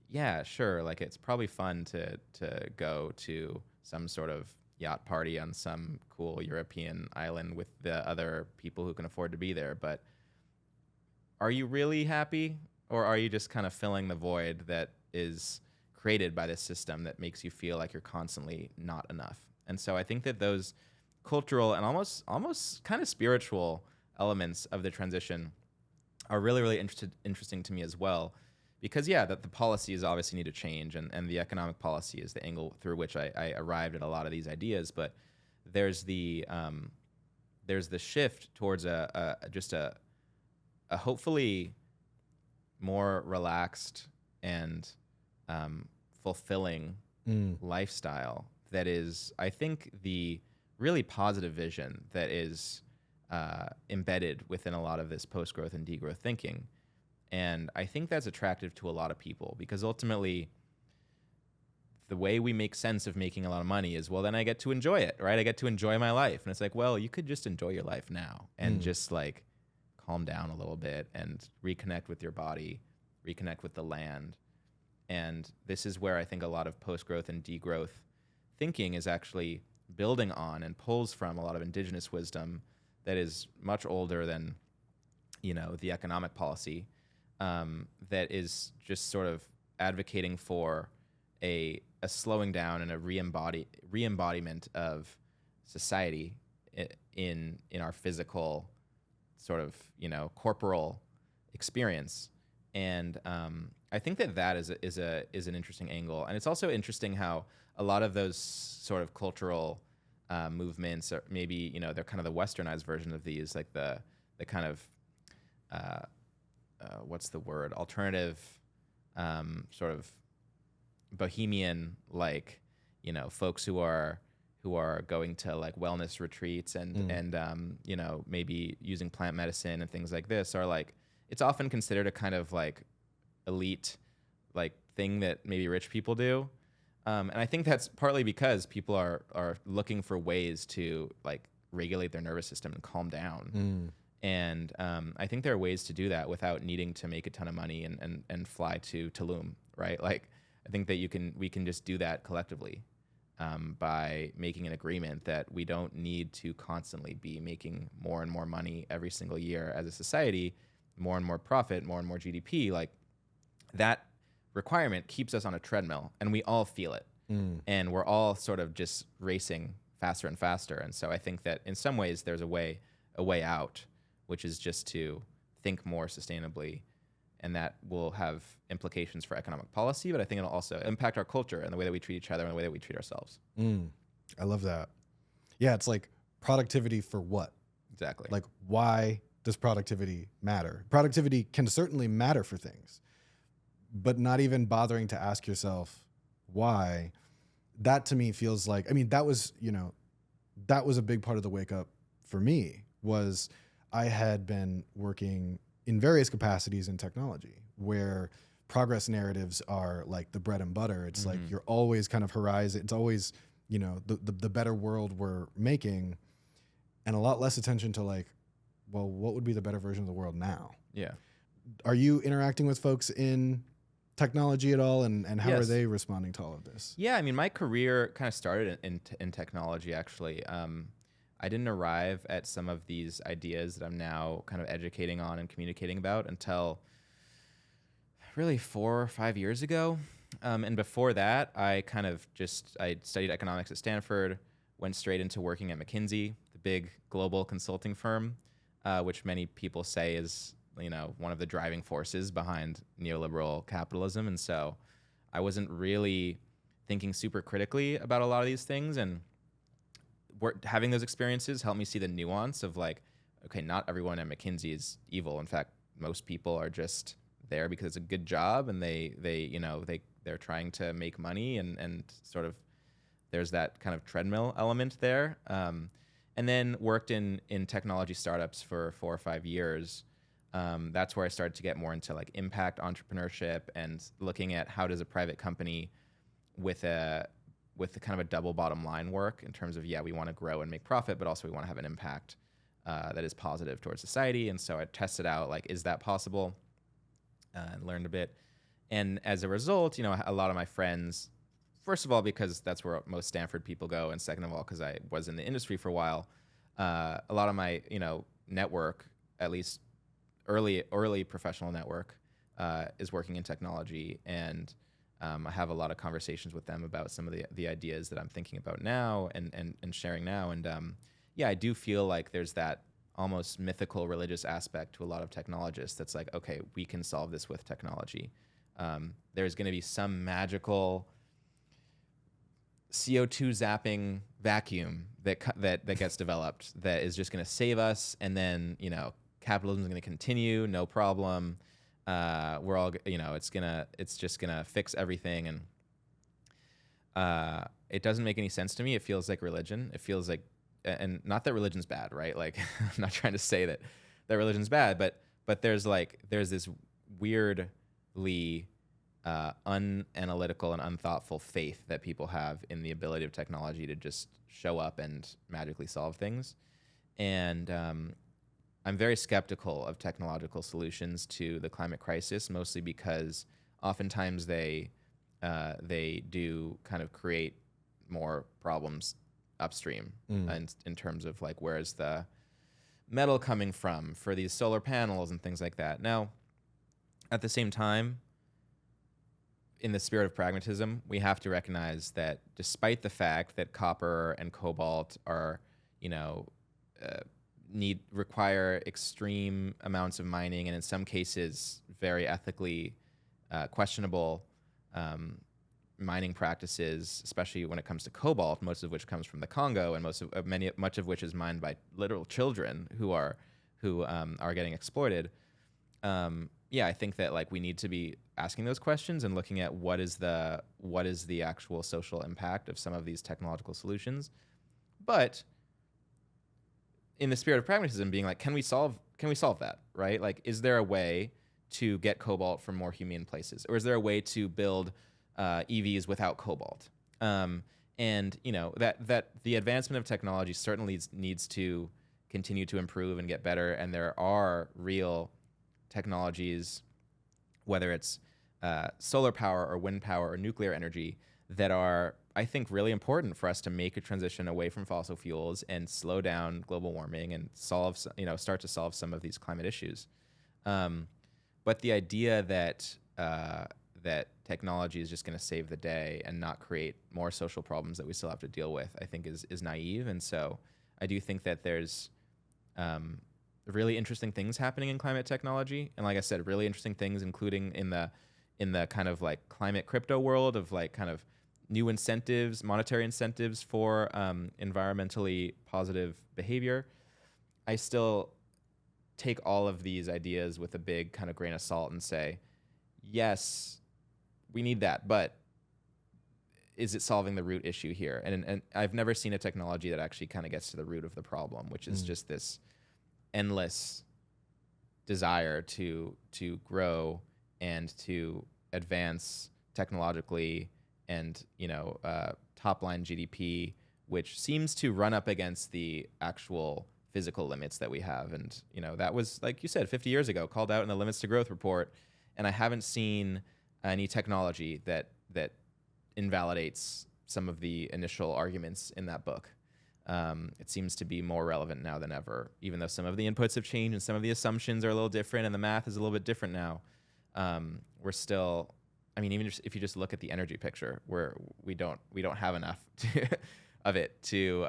yeah, sure, like it's probably fun to go to some sort of yacht party on some cool European island with the other people who can afford to be there, but are you really happy, or are you just kind of filling the void that is created by this system that makes you feel like you're constantly not enough? And so I think that those cultural and almost kind of spiritual elements of the transition are really, really interesting to me as well, because that the policies obviously need to change, and the economic policy is the angle through which I arrived at a lot of these ideas. But there's the shift towards a hopefully more relaxed and fulfilling lifestyle that is, I think, the really positive vision that is embedded within a lot of this post-growth and degrowth thinking. And I think that's attractive to a lot of people, because ultimately the way we make sense of making a lot of money is, well, then I get to enjoy it, right? I get to enjoy my life. And it's like, well, you could just enjoy your life now and just like calm down a little bit and reconnect with your body, reconnect with the land. And this is where I think a lot of post-growth and degrowth thinking is actually building on and pulls from a lot of indigenous wisdom that is much older than, the economic policy, that is just sort of advocating for a slowing down and a re-embodiment of society in our physical sort of, corporal experience. And I think that is an interesting angle. And it's also interesting how a lot of those sort of cultural movements are maybe, they're kind of the westernized version of these, like the kind of what's the word? Alternative, sort of bohemian, like, folks who are going to like wellness retreats and maybe using plant medicine and things like this, are like, it's often considered a kind of like elite like thing that maybe rich people do. And I think that's partly because people are looking for ways to like regulate their nervous system and calm down. And I think there are ways to do that without needing to make a ton of money and fly to Tulum, right? Like, I think that we can just do that collectively by making an agreement that we don't need to constantly be making more and more money every single year as a society, more and more profit, more and more GDP. Like, that requirement keeps us on a treadmill, and we all feel it. And we're all sort of just racing faster and faster. And so I think that in some ways there's a way out, which is just to think more sustainably, and that will have implications for economic policy, but I think it'll also impact our culture and the way that we treat each other and the way that we treat ourselves. I love that. Yeah, it's like productivity for what? Exactly. Like, why does productivity matter? Productivity can certainly matter for things, but not even bothering to ask yourself why, that to me feels like, I mean, that was a big part of the wake up for me. Was I had been working in various capacities in technology where progress narratives are like the bread and butter. It's like you're always kind of horizon. It's always, the better world we're making, and a lot less attention to like, well, what would be the better version of the world now? Yeah. Are you interacting with folks in technology at all, and how are Yes. they responding to all of this? Yeah, I mean, my career kind of started in technology, actually. I didn't arrive at some of these ideas that I'm now kind of educating on and communicating about until really 4 or 5 years ago. And before that, I studied economics at Stanford, went straight into working at McKinsey, the big global consulting firm, which many people say is, one of the driving forces behind neoliberal capitalism. And so I wasn't really thinking super critically about a lot of these things. And having those experiences helped me see the nuance of like, okay, not everyone at McKinsey is evil. In fact, most people are just there because it's a good job, and they're trying to make money, and sort of there's that kind of treadmill element there. And then worked in technology startups for 4 or 5 years. That's where I started to get more into like impact entrepreneurship and looking at how does a private company with the kind of a double bottom line work in terms of, we want to grow and make profit, but also we want to have an impact that is positive towards society. And so I tested out, like, is that possible? And learned a bit. And as a result, a lot of my friends, first of all, because that's where most Stanford people go, and second of all, because I was in the industry for a while, a lot of my, network, at least early professional network, is working in technology. And I have a lot of conversations with them about some of the ideas that I'm thinking about now and sharing now. And I do feel like there's that almost mythical religious aspect to a lot of technologists that's like, okay, we can solve this with technology. There's going to be some magical CO2 zapping vacuum that gets developed that is just going to save us, and then capitalism is going to continue, no problem. We're all, it's just gonna fix everything, and it doesn't make any sense to me. It feels like religion. It feels like, and not that religion's bad, right? Like, I'm not trying to say that religion's bad, but there's this weirdly unanalytical and unthoughtful faith that people have in the ability of technology to just show up and magically solve things, and I'm very skeptical of technological solutions to the climate crisis, mostly because oftentimes they do kind of create more problems upstream, and in terms of like, where is the metal coming from for these solar panels and things like that. Now, at the same time, in the spirit of pragmatism, we have to recognize that despite the fact that copper and cobalt are, require extreme amounts of mining, and in some cases very ethically questionable mining practices, especially when it comes to cobalt, most of which comes from the Congo, and much of which is mined by literal children who are getting exploited. I think that like we need to be asking those questions and looking at what is the actual social impact of some of these technological solutions, but in the spirit of pragmatism, being like, can we solve that, right? Like, is there a way to get cobalt from more humane places, or is there a way to build EVs without cobalt? And that the advancement of technology certainly needs to continue to improve and get better, and there are real technologies, whether it's solar power or wind power or nuclear energy, that are, I think, really important for us to make a transition away from fossil fuels and slow down global warming and start to solve some of these climate issues. But the idea that technology is just going to save the day and not create more social problems that we still have to deal with, I think is naive. And so I do think that there's really interesting things happening in climate technology, and like I said, really interesting things, including in the kind of like climate crypto world of like kind of new incentives, monetary incentives for environmentally positive behavior. I still take all of these ideas with a big kind of grain of salt and say, yes, we need that, but is it solving the root issue here? And I've never seen a technology that actually kind of gets to the root of the problem, which is just this endless desire to grow and to advance technologically, and top line GDP, which seems to run up against the actual physical limits that we have. And that was, like you said, 50 years ago, called out in the Limits to Growth report, and I haven't seen any technology that invalidates some of the initial arguments in that book. It seems to be more relevant now than ever, even though some of the inputs have changed and some of the assumptions are a little different and the math is a little bit different now. We're still, I mean, even if you just look at the energy picture, we don't have enough of it to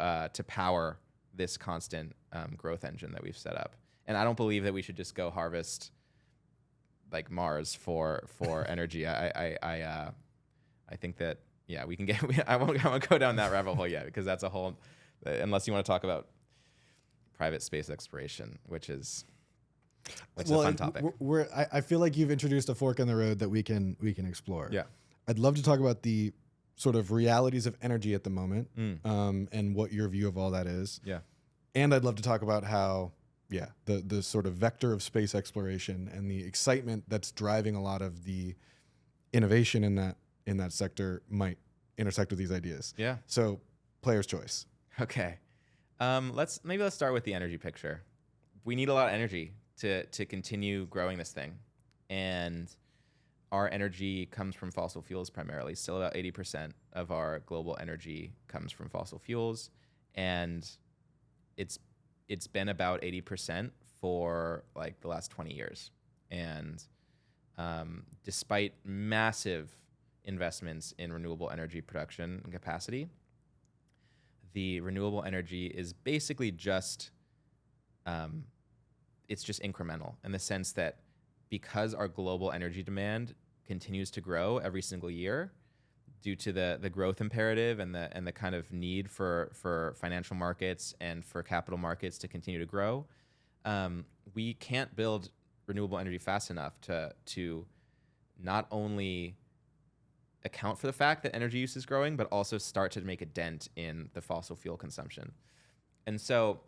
power this constant growth engine that we've set up. And I don't believe that we should just go harvest like Mars for energy. I think that, yeah, we can get. I won't go down that rabbit hole yet, because that's a whole. Unless you want to talk about private space exploration, which is a fun topic. I feel like you've introduced a fork in the road that we can explore. Yeah, I'd love to talk about the sort of realities of energy at the moment, and what your view of all that is. Yeah, and I'd love to talk about how, the sort of vector of space exploration and the excitement that's driving a lot of the innovation in that sector might intersect with these ideas. Yeah. So, player's choice. Okay. Let's start with the energy picture. We need a lot of energy to continue growing this thing, and our energy comes from fossil fuels primarily. Still, about 80% of our global energy comes from fossil fuels, and it's been about 80% for like the last 20 years. And despite massive investments in renewable energy production and capacity, the renewable energy is basically just, it's just incremental, in the sense that because our global energy demand continues to grow every single year due to the growth imperative and the kind of need for financial markets and for capital markets to continue to grow, we can't build renewable energy fast enough to not only account for the fact that energy use is growing, but also start to make a dent in the fossil fuel consumption. And so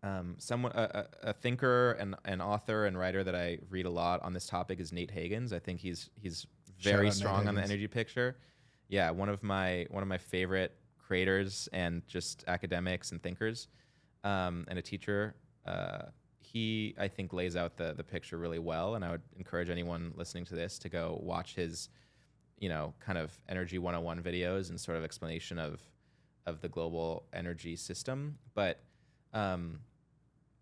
a thinker and an author and writer that I read a lot on this topic is Nate Hagens. I think he's very strong on the energy picture. Yeah, one of my favorite creators and just academics and thinkers, and a teacher. He, I think, lays out the picture really well, and I would encourage anyone listening to this to go watch his kind of energy 101 videos and sort of explanation of the global energy system. But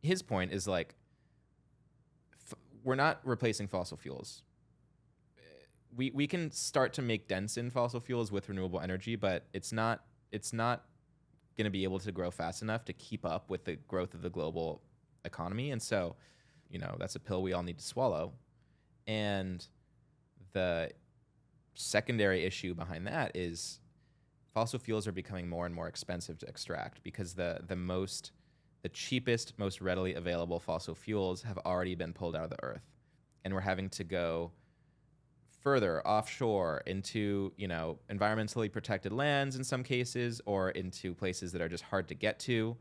his point is like, we're not replacing fossil fuels. We can start to make dents in fossil fuels with renewable energy, but it's not going to be able to grow fast enough to keep up with the growth of the global economy. And so, that's a pill we all need to swallow. And the secondary issue behind that is fossil fuels are becoming more and more expensive to extract, because the cheapest, most readily available fossil fuels have already been pulled out of the earth, and we're having to go further offshore into environmentally protected lands in some cases, or into places that are just hard to get to.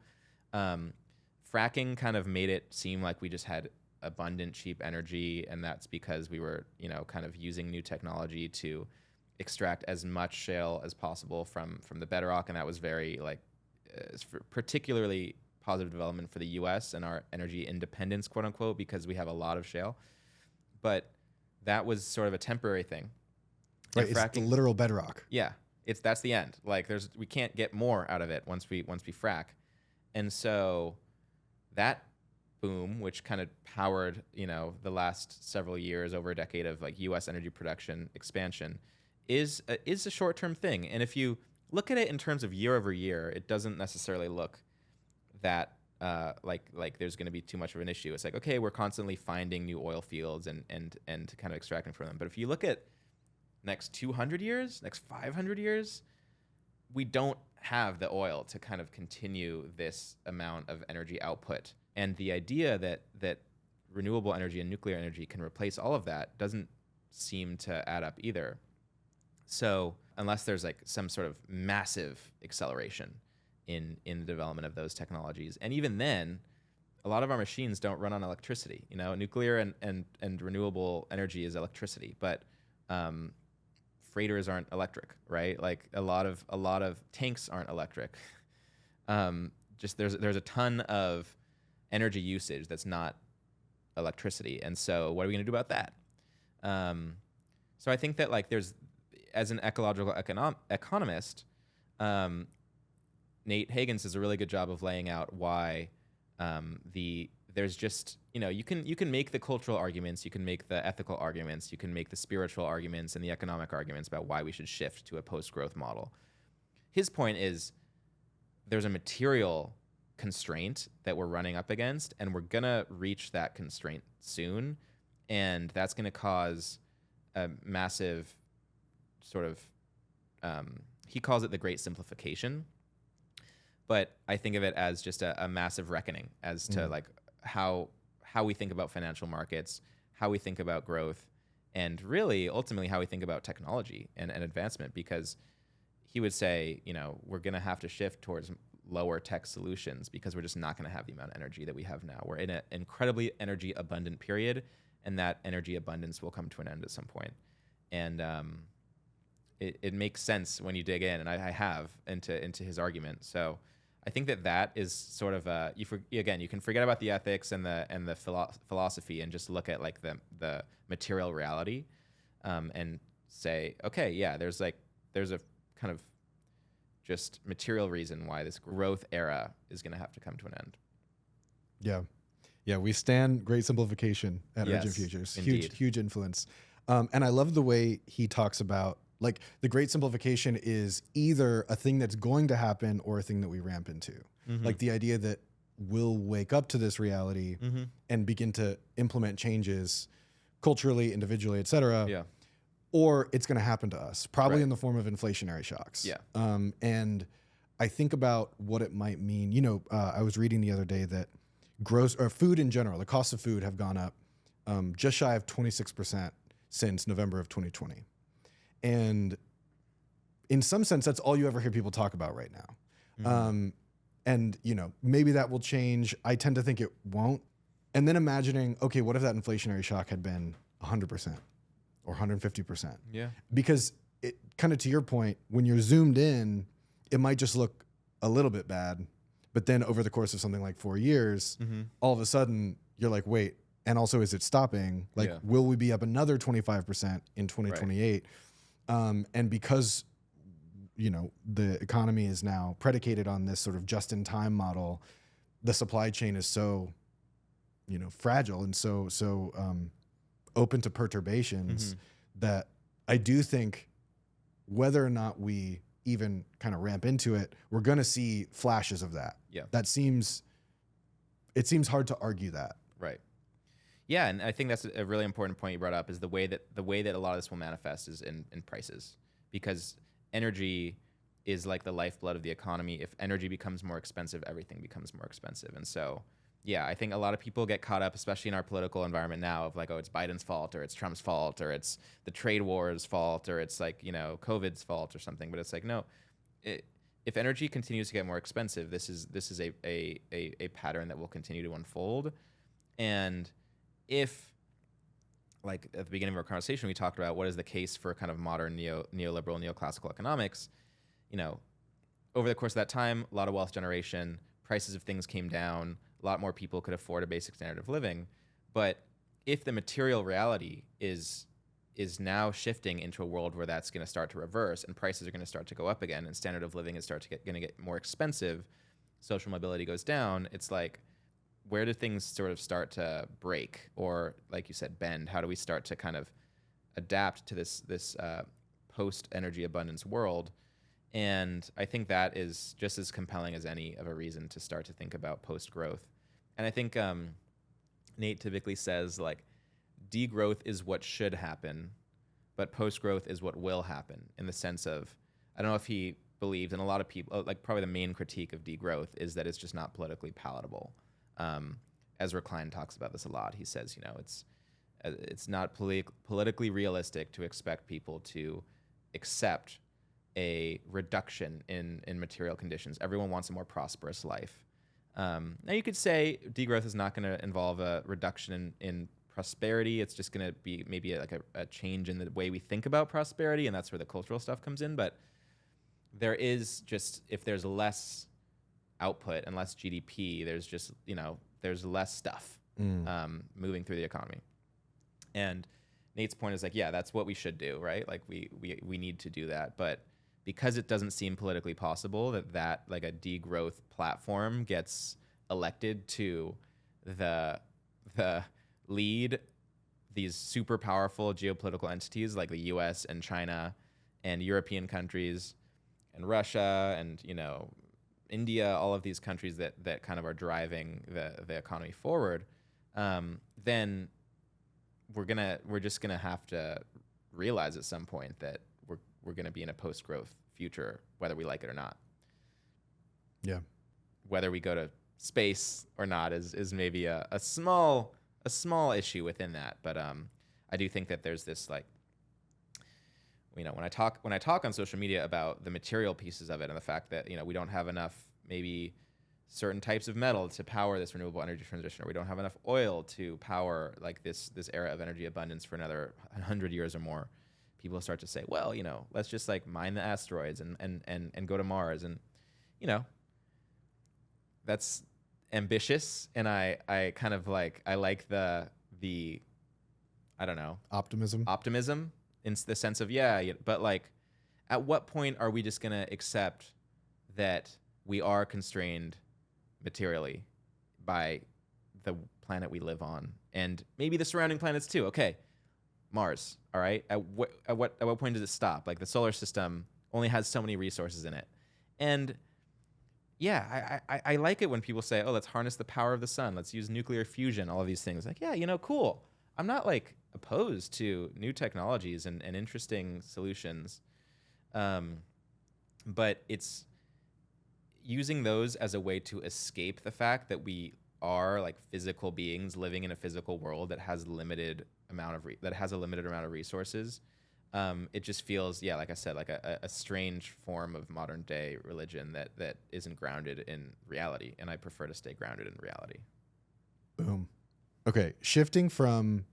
Fracking kind of made it seem like we just had abundant, cheap energy, and that's because we were, kind of using new technology to extract as much shale as possible from the bedrock, and that was very particularly positive development for the U.S. and our energy independence, quote unquote, because we have a lot of shale. But that was sort of a temporary thing. Right, it's the literal bedrock. Yeah, that's the end. Like we can't get more out of it once we frack, and so that boom, which kind of powered the last several years, over a decade of like U.S. energy production expansion, is a short-term thing. And if you look at it in terms of year over year, it doesn't necessarily look that like there's going to be too much of an issue. It's like, okay, we're constantly finding new oil fields and kind of extracting from them. But if you look at next 200 years, next 500 years, we don't have the oil to kind of continue this amount of energy output. And the idea that renewable energy and nuclear energy can replace all of that doesn't seem to add up either. So unless there's like some sort of massive acceleration in the development of those technologies, and even then, a lot of our machines don't run on electricity. Nuclear and renewable energy is electricity, but freighters aren't electric, right? Like a lot of tanks aren't electric. Just there's a ton of energy usage that's not electricity, and so what are we going to do about that? So So I think that like as an ecological economist, Nate Higgins does a really good job of laying out why there's just, you can make the cultural arguments, you can make the ethical arguments, you can make the spiritual arguments and the economic arguments about why we should shift to a post-growth model. His point is there's a material constraint that we're running up against, and we're gonna reach that constraint soon, and that's gonna cause a massive sort of, he calls it the great simplification, but I think of it as just a massive reckoning as to like how we think about financial markets, how we think about growth, and really ultimately how we think about technology and advancement. Because he would say, we're going to have to shift towards lower tech solutions because we're just not going to have the amount of energy that we have now. We're in an incredibly energy abundant period, and that energy abundance will come to an end at some point. And it makes sense when you dig in, and I have into his argument. So I think that is sort of you can forget about the ethics and the philosophy and just look at like the material reality, and say, okay, yeah, there's a kind of just material reason why this growth era is going to have to come to an end. Yeah, we stand great simplification at Yes, Urgent Futures. indeed. Huge influence. And I love the way he talks about, like, the great simplification is either a thing that's going to happen or a thing that we ramp into. Like the idea that we'll wake up to this reality and begin to implement changes culturally, individually, et cetera. Yeah. Or it's going to happen to us, probably Right. in the form of inflationary shocks. Yeah. And I think about what it might mean. I was reading the other day that food in general, the cost of food have gone up just shy of 26% since November of 2020. And in some sense, that's all you ever hear people talk about right now. And maybe that will change. I tend to think it won't. And then imagining, okay, what if that inflationary shock had been 100% or 150%? Yeah. Because it kind of, to your point, when you're zoomed in, it might just look a little bit bad. But then over the course of something like 4 years, all of a sudden you're like, wait, and also is it stopping? Like, will we be up another 25% in 2028? Right. And because, the economy is now predicated on this sort of just-in-time model, the supply chain is so, fragile and so open to perturbations that I do think whether or not we even kind of ramp into it, we're going to see flashes of that. Yeah. It seems hard to argue that. Right. Yeah, and I think that's a really important point you brought up, is the way that a lot of this will manifest is in prices, because energy is like the lifeblood of the economy. If energy becomes more expensive, everything becomes more expensive. And so, yeah, I think a lot of people get caught up, especially in our political environment now, of like, oh, it's Biden's fault, or it's Trump's fault, or it's the trade war's fault, or it's like, COVID's fault or something. But it's like, no, if energy continues to get more expensive, this is a pattern that will continue to unfold. And if, like at the beginning of our conversation, we talked about what is the case for kind of modern neoliberal, neoclassical economics, over the course of that time, a lot of wealth generation, prices of things came down, a lot more people could afford a basic standard of living. But if the material reality is now shifting into a world where that's going to start to reverse and prices are going to start to go up again and standard of living is going to get more expensive, social mobility goes down, it's like, where do things sort of start to break, or like you said, bend? How do we start to kind of adapt to this post-energy abundance world? And I think that is just as compelling as any of a reason to start to think about post-growth. And I think Nate typically says, like, degrowth is what should happen, but post-growth is what will happen, in the sense of, I don't know if he believes, and a lot of people, like, probably the main critique of degrowth is that it's just not politically palatable. Ezra Klein talks about this a lot. He says, it's not politically realistic to expect people to accept a reduction in material conditions. Everyone wants a more prosperous life. Now you could say degrowth is not going to involve a reduction in prosperity. It's just going to be maybe a change in the way we think about prosperity, and that's where the cultural stuff comes in. But there is just, if there's less output and less GDP, there's just, there's less stuff moving through the economy. And Nate's point is like, yeah, that's what we should do, right? Like we need to do that, but because it doesn't seem politically possible that like a degrowth platform gets elected to the lead these super powerful geopolitical entities like the US and China and European countries and Russia and, you know, India, all of these countries that kind of are driving the economy forward, then we're just gonna have to realize at some point that we're gonna be in a post-growth future, whether we like it or not. Yeah. Whether we go to space or not is maybe a small issue within that, but I do think that there's this, like, you know, when I talk on social media about the material pieces of it and the fact that, you know, we don't have enough maybe certain types of metal to power this renewable energy transition, or we don't have enough oil to power like this era of energy abundance for another 100 years or more, people start to say, well, you know, let's just like mine the asteroids and go to Mars, and, you know, that's ambitious, and I kind of like, I like the I don't know, optimism in the sense of, yeah, but like, at what point are we just gonna accept that we are constrained materially by the planet we live on, and maybe the surrounding planets too? Okay, Mars, all right. At what point does it stop? Like, the solar system only has so many resources in it, and yeah, I like it when people say, oh, let's harness the power of the sun, let's use nuclear fusion, all of these things. Like, yeah, you know, cool. I'm not like opposed to new technologies and interesting solutions, but it's using those as a way to escape the fact that we are like physical beings living in a physical world that has a limited amount of resources. It just feels, yeah, like I said, like a strange form of modern day religion that isn't grounded in reality, and I prefer to stay grounded in reality. Boom. Okay, shifting from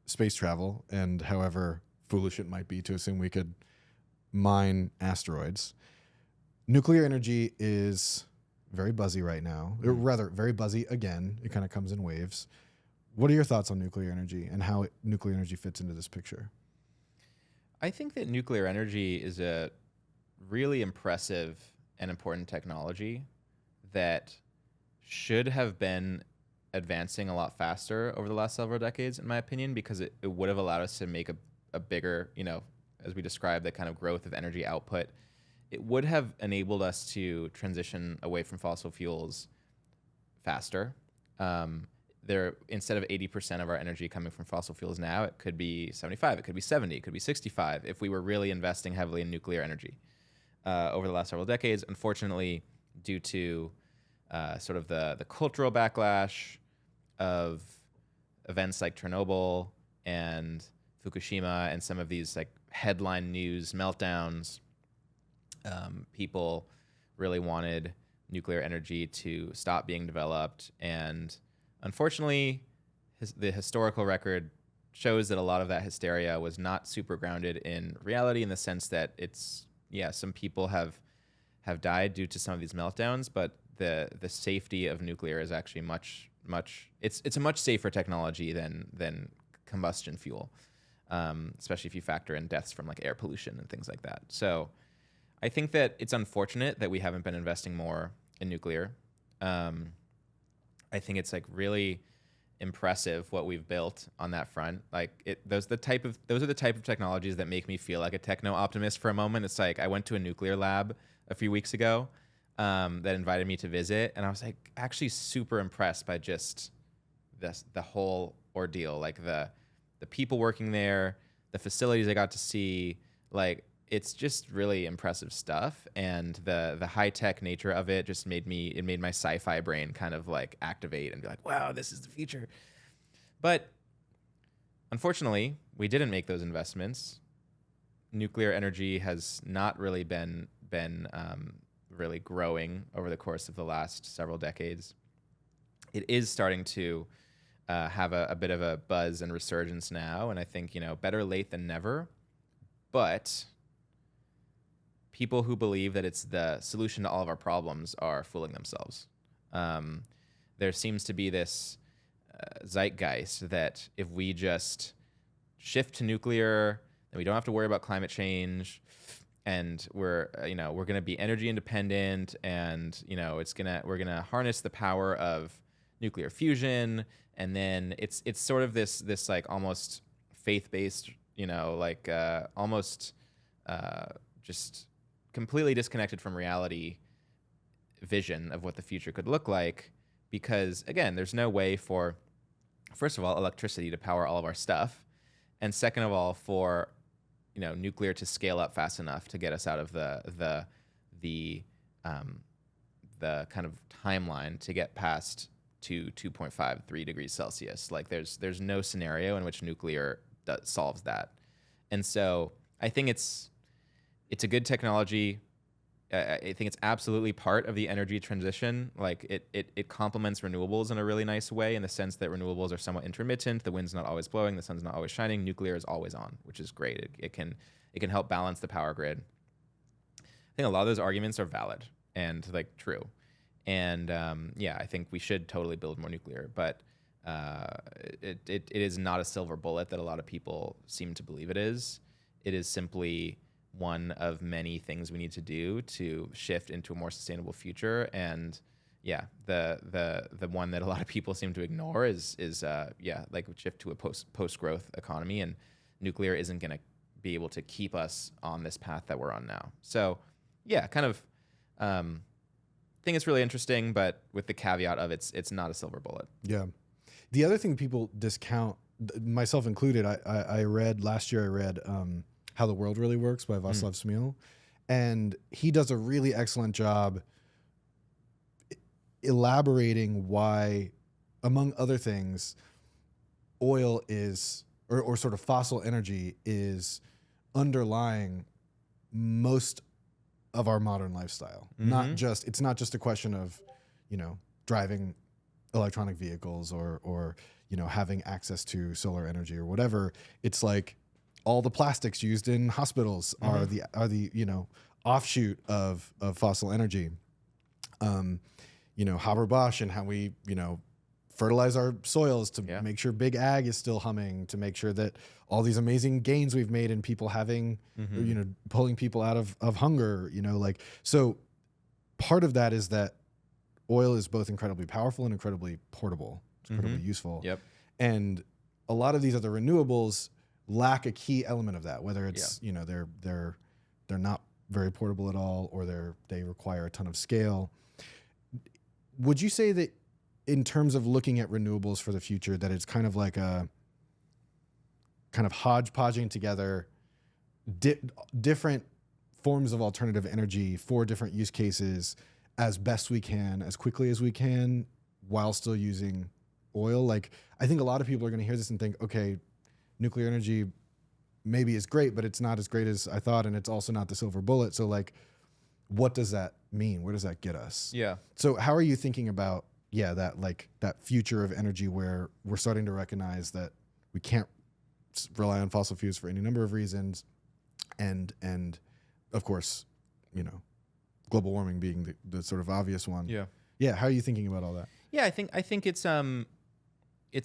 space travel, and however foolish it might be to assume we could mine asteroids, nuclear energy is very buzzy right now, or rather very buzzy again. It kind of comes in waves. What are your thoughts on nuclear energy and how nuclear energy fits into this picture? I think that nuclear energy is a really impressive and important technology that should have been advancing a lot faster over the last several decades, in my opinion, because it would have allowed us to make a bigger, you know, as we described, the kind of growth of energy output. It would have enabled us to transition away from fossil fuels faster. Instead of 80% of our energy coming from fossil fuels now, it could be 75, it could be 70, it could be 65 if we were really investing heavily in nuclear energy over the last several decades. Unfortunately, due to sort of the cultural backlash of events like Chernobyl and Fukushima and some of these like headline news meltdowns, people really wanted nuclear energy to stop being developed, and unfortunately, the historical record shows that a lot of that hysteria was not super grounded in reality, in the sense that some people have died due to some of these meltdowns, but the safety of nuclear is actually much it's a much safer technology than combustion fuel, especially if you factor in deaths from like air pollution and things like that. So I think that it's unfortunate that we haven't been investing more in nuclear. I think it's like really impressive what we've built on that front. Like, those are the type of technologies that make me feel like a techno optimist for a moment. It's like, I went to a nuclear lab a few weeks ago that invited me to visit, and I was like actually super impressed by just the whole ordeal, like the people working there, the facilities I got to see. Like, it's just really impressive stuff, and the high-tech nature of it just made my sci-fi brain kind of like activate and be like, wow, this is the future. But unfortunately, we didn't make those investments. Nuclear energy has not really been really growing over the course of the last several decades. It is starting to have a bit of a buzz and resurgence now, and I think, you know, better late than never. But people who believe that it's the solution to all of our problems are fooling themselves. There seems to be this zeitgeist that if we just shift to nuclear, then we don't have to worry about climate change, and we're we're going to be energy independent, and we're going to harness the power of nuclear fusion, and then it's sort of this like almost faith-based, almost just completely disconnected from reality vision of what the future could look like, because again, there's no way for, first of all, electricity to power all of our stuff, and second of all, for nuclear to scale up fast enough to get us out of the kind of timeline to get past to 2.53 degrees Celsius. Like there's no scenario in which nuclear solves that. And so I think it's a good technology. I think it's absolutely part of the energy transition. Like it complements renewables in a really nice way, in the sense that renewables are somewhat intermittent. The wind's not always blowing, the sun's not always shining. Nuclear is always on, which is great. It can help balance the power grid. I think a lot of those arguments are valid and like true. And I think we should totally build more nuclear, but it is not a silver bullet that a lot of people seem to believe it is. It is simply one of many things we need to do to shift into a more sustainable future. And the one that a lot of people seem to ignore is like shift to a post growth economy, and nuclear isn't going to be able to keep us on this path that we're on now. So kind of think it's really interesting, but with the caveat of it's not a silver bullet. Yeah. The other thing people discount, myself included, I read last year, How the World Really Works by Václav Smil, and he does a really excellent job elaborating why, among other things, oil is, or sort of fossil energy is underlying most of our modern lifestyle. It's not just a question of, driving electronic vehicles or having access to solar energy or whatever. It's like all the plastics used in hospitals are the offshoot of fossil energy. Haber-Bosch, and how we fertilize our soils to make sure big ag is still humming, to make sure that all these amazing gains we've made in people having, pulling people out of hunger, so part of that is that oil is both incredibly powerful and incredibly portable. It's incredibly useful. Yep. And a lot of these other renewables lack a key element of that, whether it's, they're not very portable at all, or they require a ton of scale. Would you say that in terms of looking at renewables for the future, that it's kind of like a kind of hodgepodging together different forms of alternative energy for different use cases as best we can, as quickly as we can, while still using oil? Like, I think a lot of people are going to hear this and think, okay, nuclear energy maybe is great, but it's not as great as I thought, and it's also not the silver bullet. So like, what does that mean? Where does that get us? Yeah. So how are you thinking about that future of energy, where we're starting to recognize that we can't rely on fossil fuels for any number of reasons, and of course, global warming being the sort of obvious one. Yeah. How are you thinking about all that? Yeah, I think it's a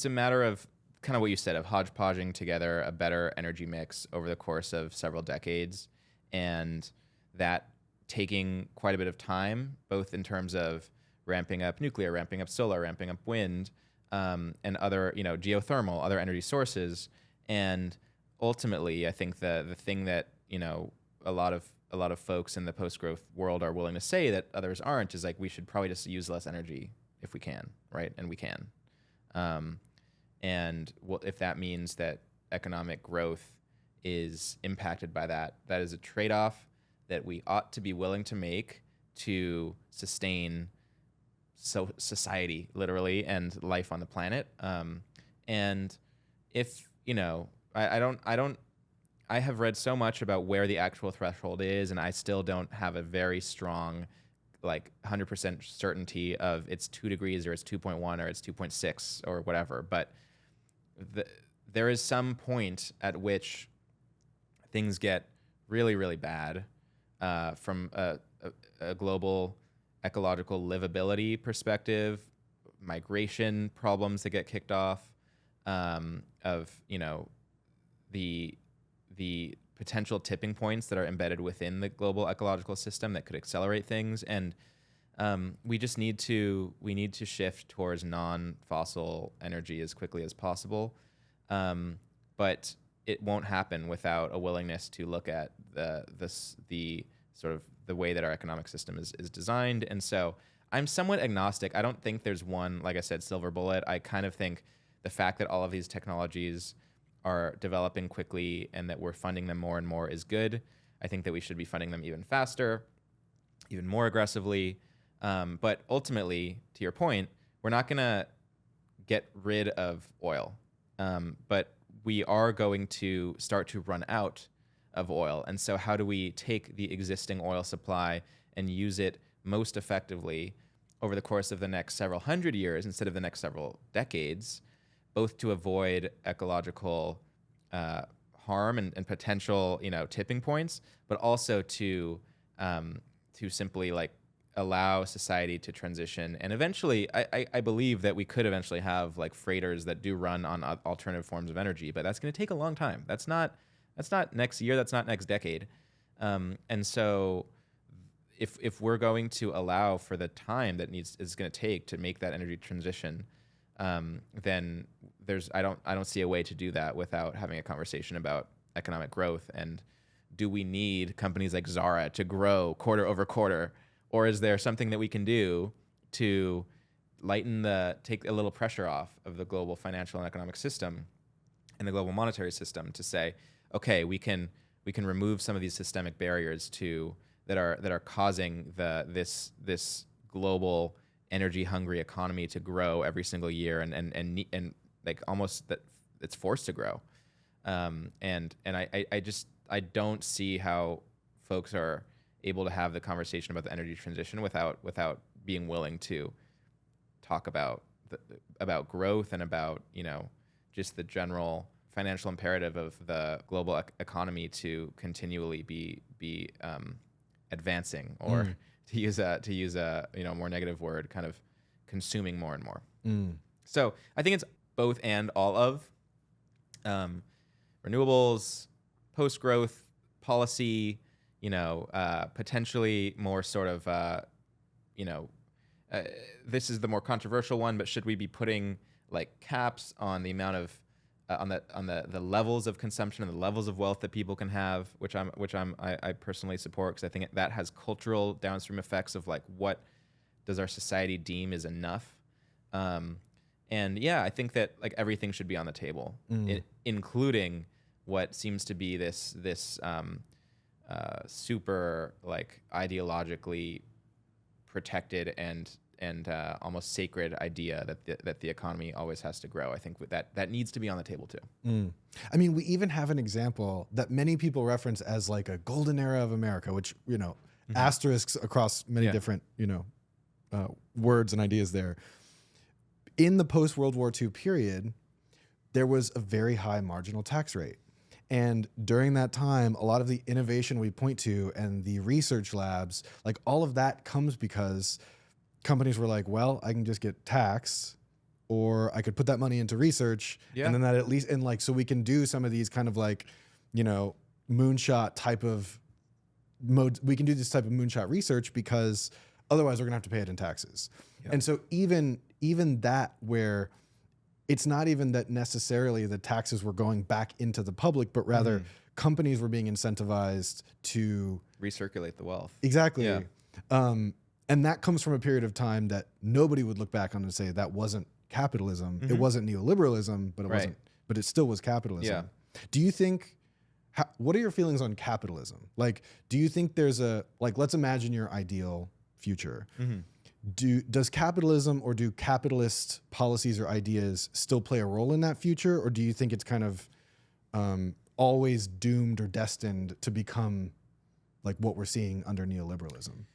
matter of kind of what you said, of hodgepodging together a better energy mix over the course of several decades, and that taking quite a bit of time, both in terms of ramping up nuclear, ramping up solar, ramping up wind, and other, geothermal, other energy sources. And ultimately, I think the thing that, a lot of folks in the post-growth world are willing to say that others aren't, is like, we should probably just use less energy if we can, right? And we can. And if that means that economic growth is impacted by that, that is a trade-off that we ought to be willing to make to sustain society, literally, and life on the planet. And if, I have read so much about where the actual threshold is, and I still don't have a very strong, 100% certainty of it's 2 degrees or it's 2.1 or it's 2.6 or whatever. But there is some point at which things get really, really bad from a global ecological livability perspective, migration problems that get kicked off, of the potential tipping points that are embedded within the global ecological system that could accelerate things. And we need to shift towards non-fossil energy as quickly as possible. But it won't happen without a willingness to look at the sort of the way that our economic system is designed. And so I'm somewhat agnostic. I don't think there's one, like I said, silver bullet. I kind of think the fact that all of these technologies are developing quickly and that we're funding them more and more is good. I think that we should be funding them even faster, even more aggressively. But ultimately, to your point, we're not going to get rid of oil. But we are going to start to run out of oil. And so how do we take the existing oil supply and use it most effectively over the course of the next several hundred years instead of the next several decades, both to avoid ecological harm and potential, tipping points, but also to simply like allow society to transition. And eventually, I believe that we could eventually have like freighters that do run on alternative forms of energy, but that's going to take a long time. That's not next year. That's not next decade. And so if we're going to allow for the time that is going to take to make that energy transition, then I don't see a way to do that without having a conversation about economic growth. And do we need companies like Zara to grow quarter over quarter? Or is there something that we can do to take a little pressure off of the global financial and economic system and the global monetary system to say, okay, we can remove some of these systemic barriers that are causing this global energy hungry economy to grow every single year and like almost that it's forced to grow. And I don't see how folks are able to have the conversation about the energy transition without being willing to talk about growth and about just the general financial imperative of the global economy to continually be advancing, or to use a more negative word, kind of consuming more and more. So I think it's both and all of renewables, post-growth policy, potentially more sort of, this is the more controversial one, but should we be putting like caps on the amount of on the levels of consumption and the levels of wealth that people can have, which I personally support, because I think that has cultural downstream effects of like, what does our society deem is enough? And yeah, I think that like everything should be on the table, including what seems to be this super like ideologically protected and almost sacred idea that the economy always has to grow. I think that needs to be on the table too. I mean, we even have an example that many people reference as like a golden era of America, which asterisks across many different words and ideas there. In the post-World War II period, there was a very high marginal tax rate. And during that time, a lot of the innovation we point to and the research labs, like all of that comes because companies were like, well, I can just get taxed, or I could put that money into research. And then that at least, and like, so we can do some of these kind of like, moonshot type of modes. We can do this type of moonshot research because otherwise we're gonna have to pay it in taxes. And so even that, where it's not even that necessarily the taxes were going back into the public, but rather companies were being incentivized to recirculate the wealth. Exactly. Yeah. And that comes from a period of time that nobody would look back on and say that wasn't capitalism. It wasn't neoliberalism, but it wasn't. But it still was capitalism. Yeah. Do you think? What are your feelings on capitalism? Like, do you think there's let's imagine your ideal future. Does capitalism or do capitalist policies or ideas still play a role in that future, or do you think it's kind of always doomed or destined to become like what we're seeing under neoliberalism?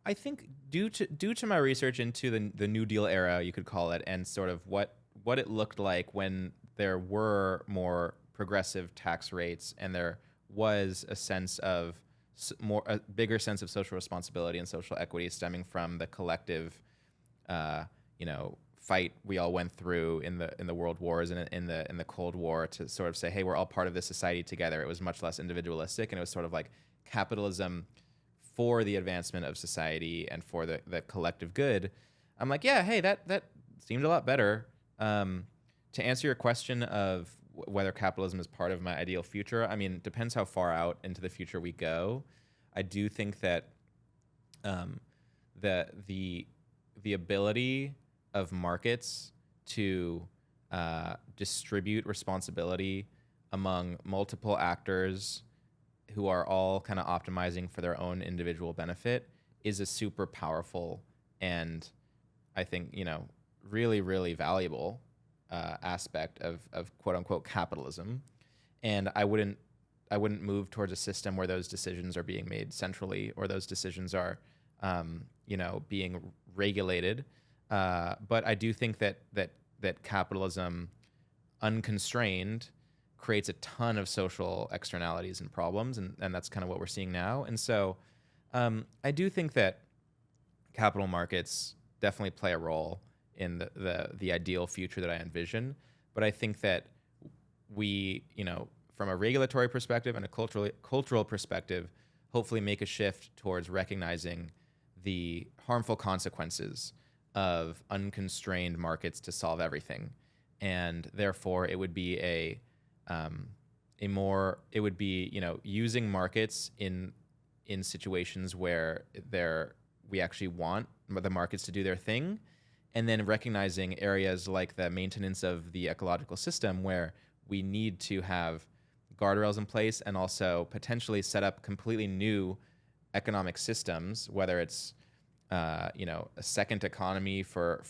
I think due to my research into the New Deal era, you could call it, and sort of what it looked like when there were more progressive tax rates and there was a sense of a bigger sense of social responsibility and social equity stemming from the collective, fight we all went through in the world wars and in the Cold War to sort of say, hey, we're all part of this society together. It was much less individualistic, and it was sort of like capitalism for the advancement of society and for the collective good. I'm like, yeah, hey, that seemed a lot better. To answer your question of whether capitalism is part of my ideal future, I mean, it depends how far out into the future we go. I do think that the ability of markets to distribute responsibility among multiple actors who are all kind of optimizing for their own individual benefit is a super powerful and I think, really, really valuable aspect of quote unquote capitalism. And I wouldn't move towards a system where those decisions are being made centrally or those decisions are, being regulated. But I do think that capitalism, unconstrained, creates a ton of social externalities and problems, and that's kind of what we're seeing now. And so I do think that capital markets definitely play a role in the ideal future that I envision. But I think that we, from a regulatory perspective and a cultural perspective, hopefully make a shift towards recognizing the harmful consequences of unconstrained markets to solve everything. And therefore it would be using markets in situations where we actually want the markets to do their thing, and then recognizing areas like the maintenance of the ecological system where we need to have guardrails in place and also potentially set up completely new economic systems, whether it's a second economy for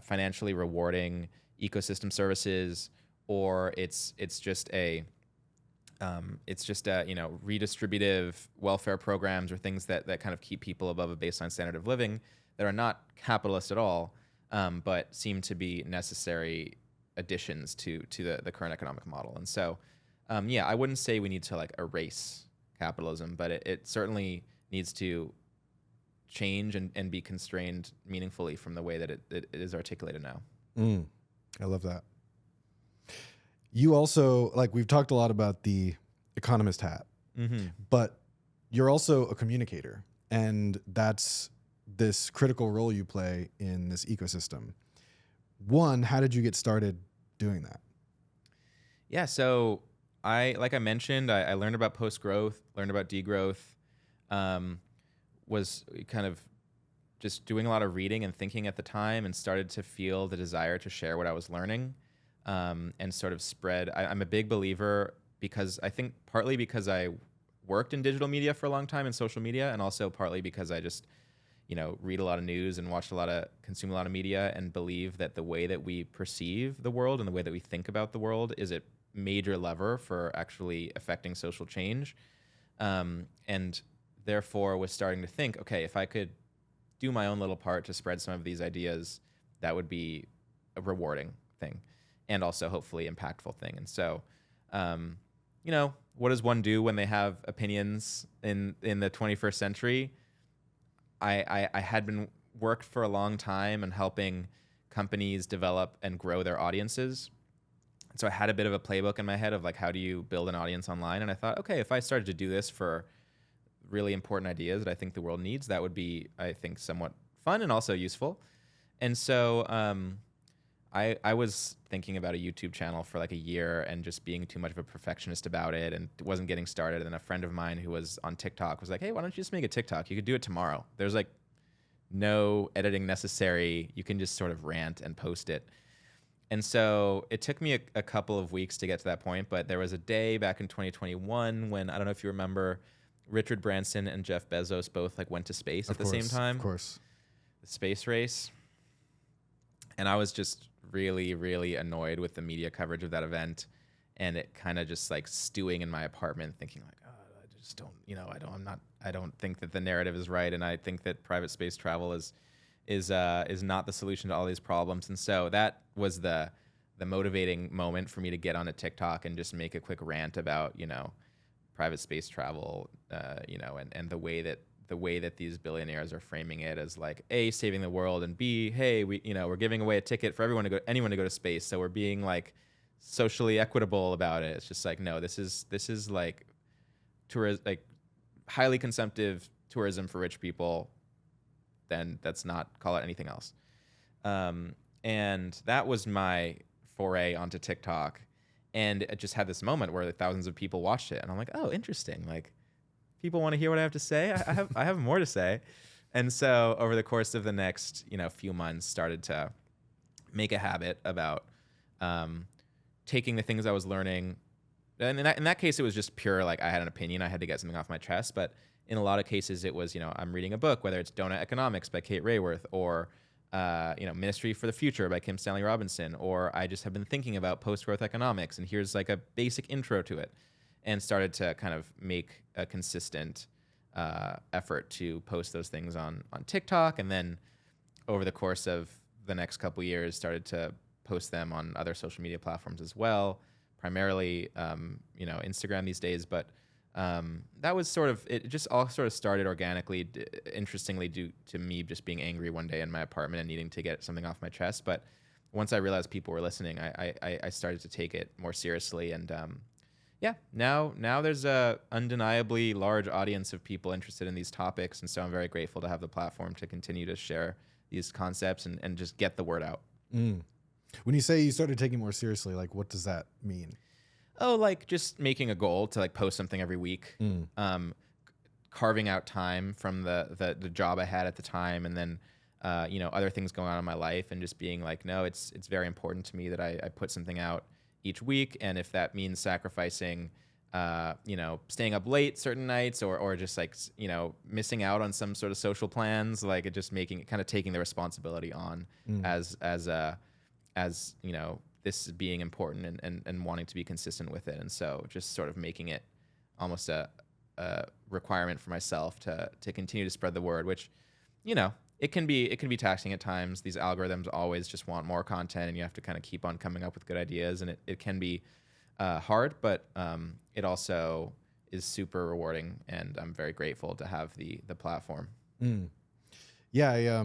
financially rewarding ecosystem services, or it's just a redistributive welfare programs or things that kind of keep people above a baseline standard of living that are not capitalist at all, but seem to be necessary additions to the current economic model. And so, I wouldn't say we need to like erase capitalism, but it certainly needs to change and be constrained meaningfully from the way that it is articulated now. I love that. You also, we've talked a lot about the economist hat, but you're also a communicator, and that's this critical role you play in this ecosystem. One, how did you get started doing that? Yeah, so like I mentioned, I learned about post-growth, learned about degrowth, was kind of just doing a lot of reading and thinking at the time, and started to feel the desire to share what I was learning, and sort of spread. I'm a big believer, because I think partly because I worked in digital media for a long time and social media, and also partly because I just read a lot of news and consume a lot of media, and believe that the way that we perceive the world and the way that we think about the world is a major lever for actually affecting social change. And therefore was starting to think, okay, if I could do my own little part to spread some of these ideas, that would be a rewarding thing and also hopefully impactful thing. And so, what does one do when they have opinions in the 21st century? I had been worked for a long time and helping companies develop and grow their audiences. So I had a bit of a playbook in my head of how do you build an audience online? And I thought, okay, if I started to do this for really important ideas that I think the world needs, that would be, I think, somewhat fun and also useful. And so I was thinking about a YouTube channel for a year and just being too much of a perfectionist about it and wasn't getting started. And then a friend of mine who was on TikTok was like, hey, why don't you just make a TikTok? You could do it tomorrow. There's no editing necessary. You can just sort of rant and post it. And so it took me a couple of weeks to get to that point, but there was a day back in 2021 when, I don't know if you remember, Richard Branson and Jeff Bezos both went to space at the same time. Of course. The space race. And I was just really, really annoyed with the media coverage of that event, and it kind of just stewing in my apartment, thinking oh, I just don't, I don't think that the narrative is right, and I think that private space travel is not the solution to all these problems. And so that was the motivating moment for me to get on a TikTok and just make a quick rant about private space travel, and the way that the way that these billionaires are framing it as like A, saving the world, and B, hey, we're giving away a ticket for anyone to go to space. So we're being like socially equitable about it. It's just like, no, this is like like highly consumptive tourism for rich people. Then that's not, call it anything else. And that was my foray onto TikTok. And it just had this moment where thousands of people watched it. And I'm like, oh, interesting. Like, people want to hear what I have to say. I have more to say. And so over the course of the next, few months, started to make a habit about taking the things I was learning. And in that case, it was just pure, like, I had an opinion. I had to get something off my chest. But in a lot of cases, it was, I'm reading a book, whether it's Donut Economics by Kate Raworth, or Ministry for the Future by Kim Stanley Robinson, or I just have been thinking about post-growth economics, and here's like a basic intro to it, and started to kind of make a consistent effort to post those things on TikTok, and then over the course of the next couple years, started to post them on other social media platforms as well, primarily Instagram these days, but that was sort of, it just all sort of started organically, interestingly, due to me just being angry one day in my apartment and needing to get something off my chest. But once I realized people were listening, I started to take it more seriously. And now there's a undeniably large audience of people interested in these topics. And so I'm very grateful to have the platform to continue to share these concepts and just get the word out. Mm. When you say you started taking it more seriously, like, what does that mean? Oh, like just making a goal to like post something every week, carving out time from the job I had at the time, and then other things going on in my life, and just being like, no, it's very important to me that I put something out each week, and if that means sacrificing, staying up late certain nights, or just like missing out on some sort of social plans, like it just taking the responsibility on as this being important and wanting to be consistent with it. And so just sort of making it almost a requirement for myself to continue to spread the word, which, it can be taxing at times. These algorithms always just want more content, and you have to kind of keep on coming up with good ideas. And it can be hard, but it also is super rewarding. And I'm very grateful to have the platform. Mm. Yeah.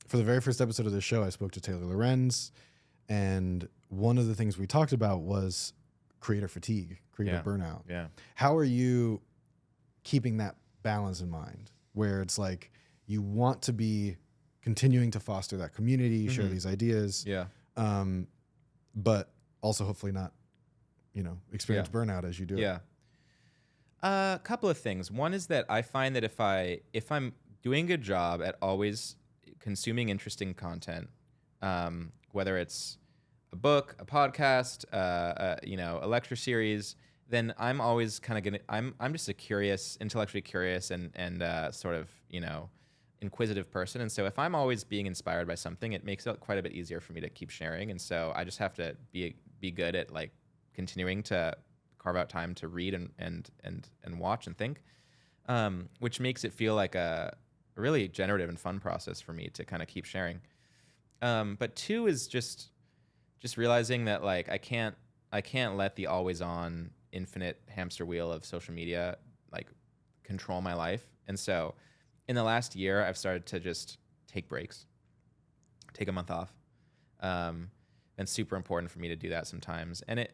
For the very first episode of the show, I spoke to Taylor Lorenz. And one of the things we talked about was creator fatigue, creator burnout. Yeah. How are you keeping that balance in mind, where it's like you want to be continuing to foster that community, share these ideas, but also hopefully not, experience burnout as you do it? A couple of things. One is that I find that if I'm doing a good job at always consuming interesting content, whether it's a book, a podcast, a lecture series, then I'm always kind of I'm just intellectually curious and sort of, inquisitive person. And so if I'm always being inspired by something, it makes it quite a bit easier for me to keep sharing. And so I just have to be good at like continuing to carve out time to read and watch and think, which makes it feel like a really generative and fun process for me to kind of keep sharing. But two is just realizing that like I can't let the always on infinite hamster wheel of social media like control my life. And so in the last year, I've started to just take breaks, take a month off. And super important for me to do that sometimes. And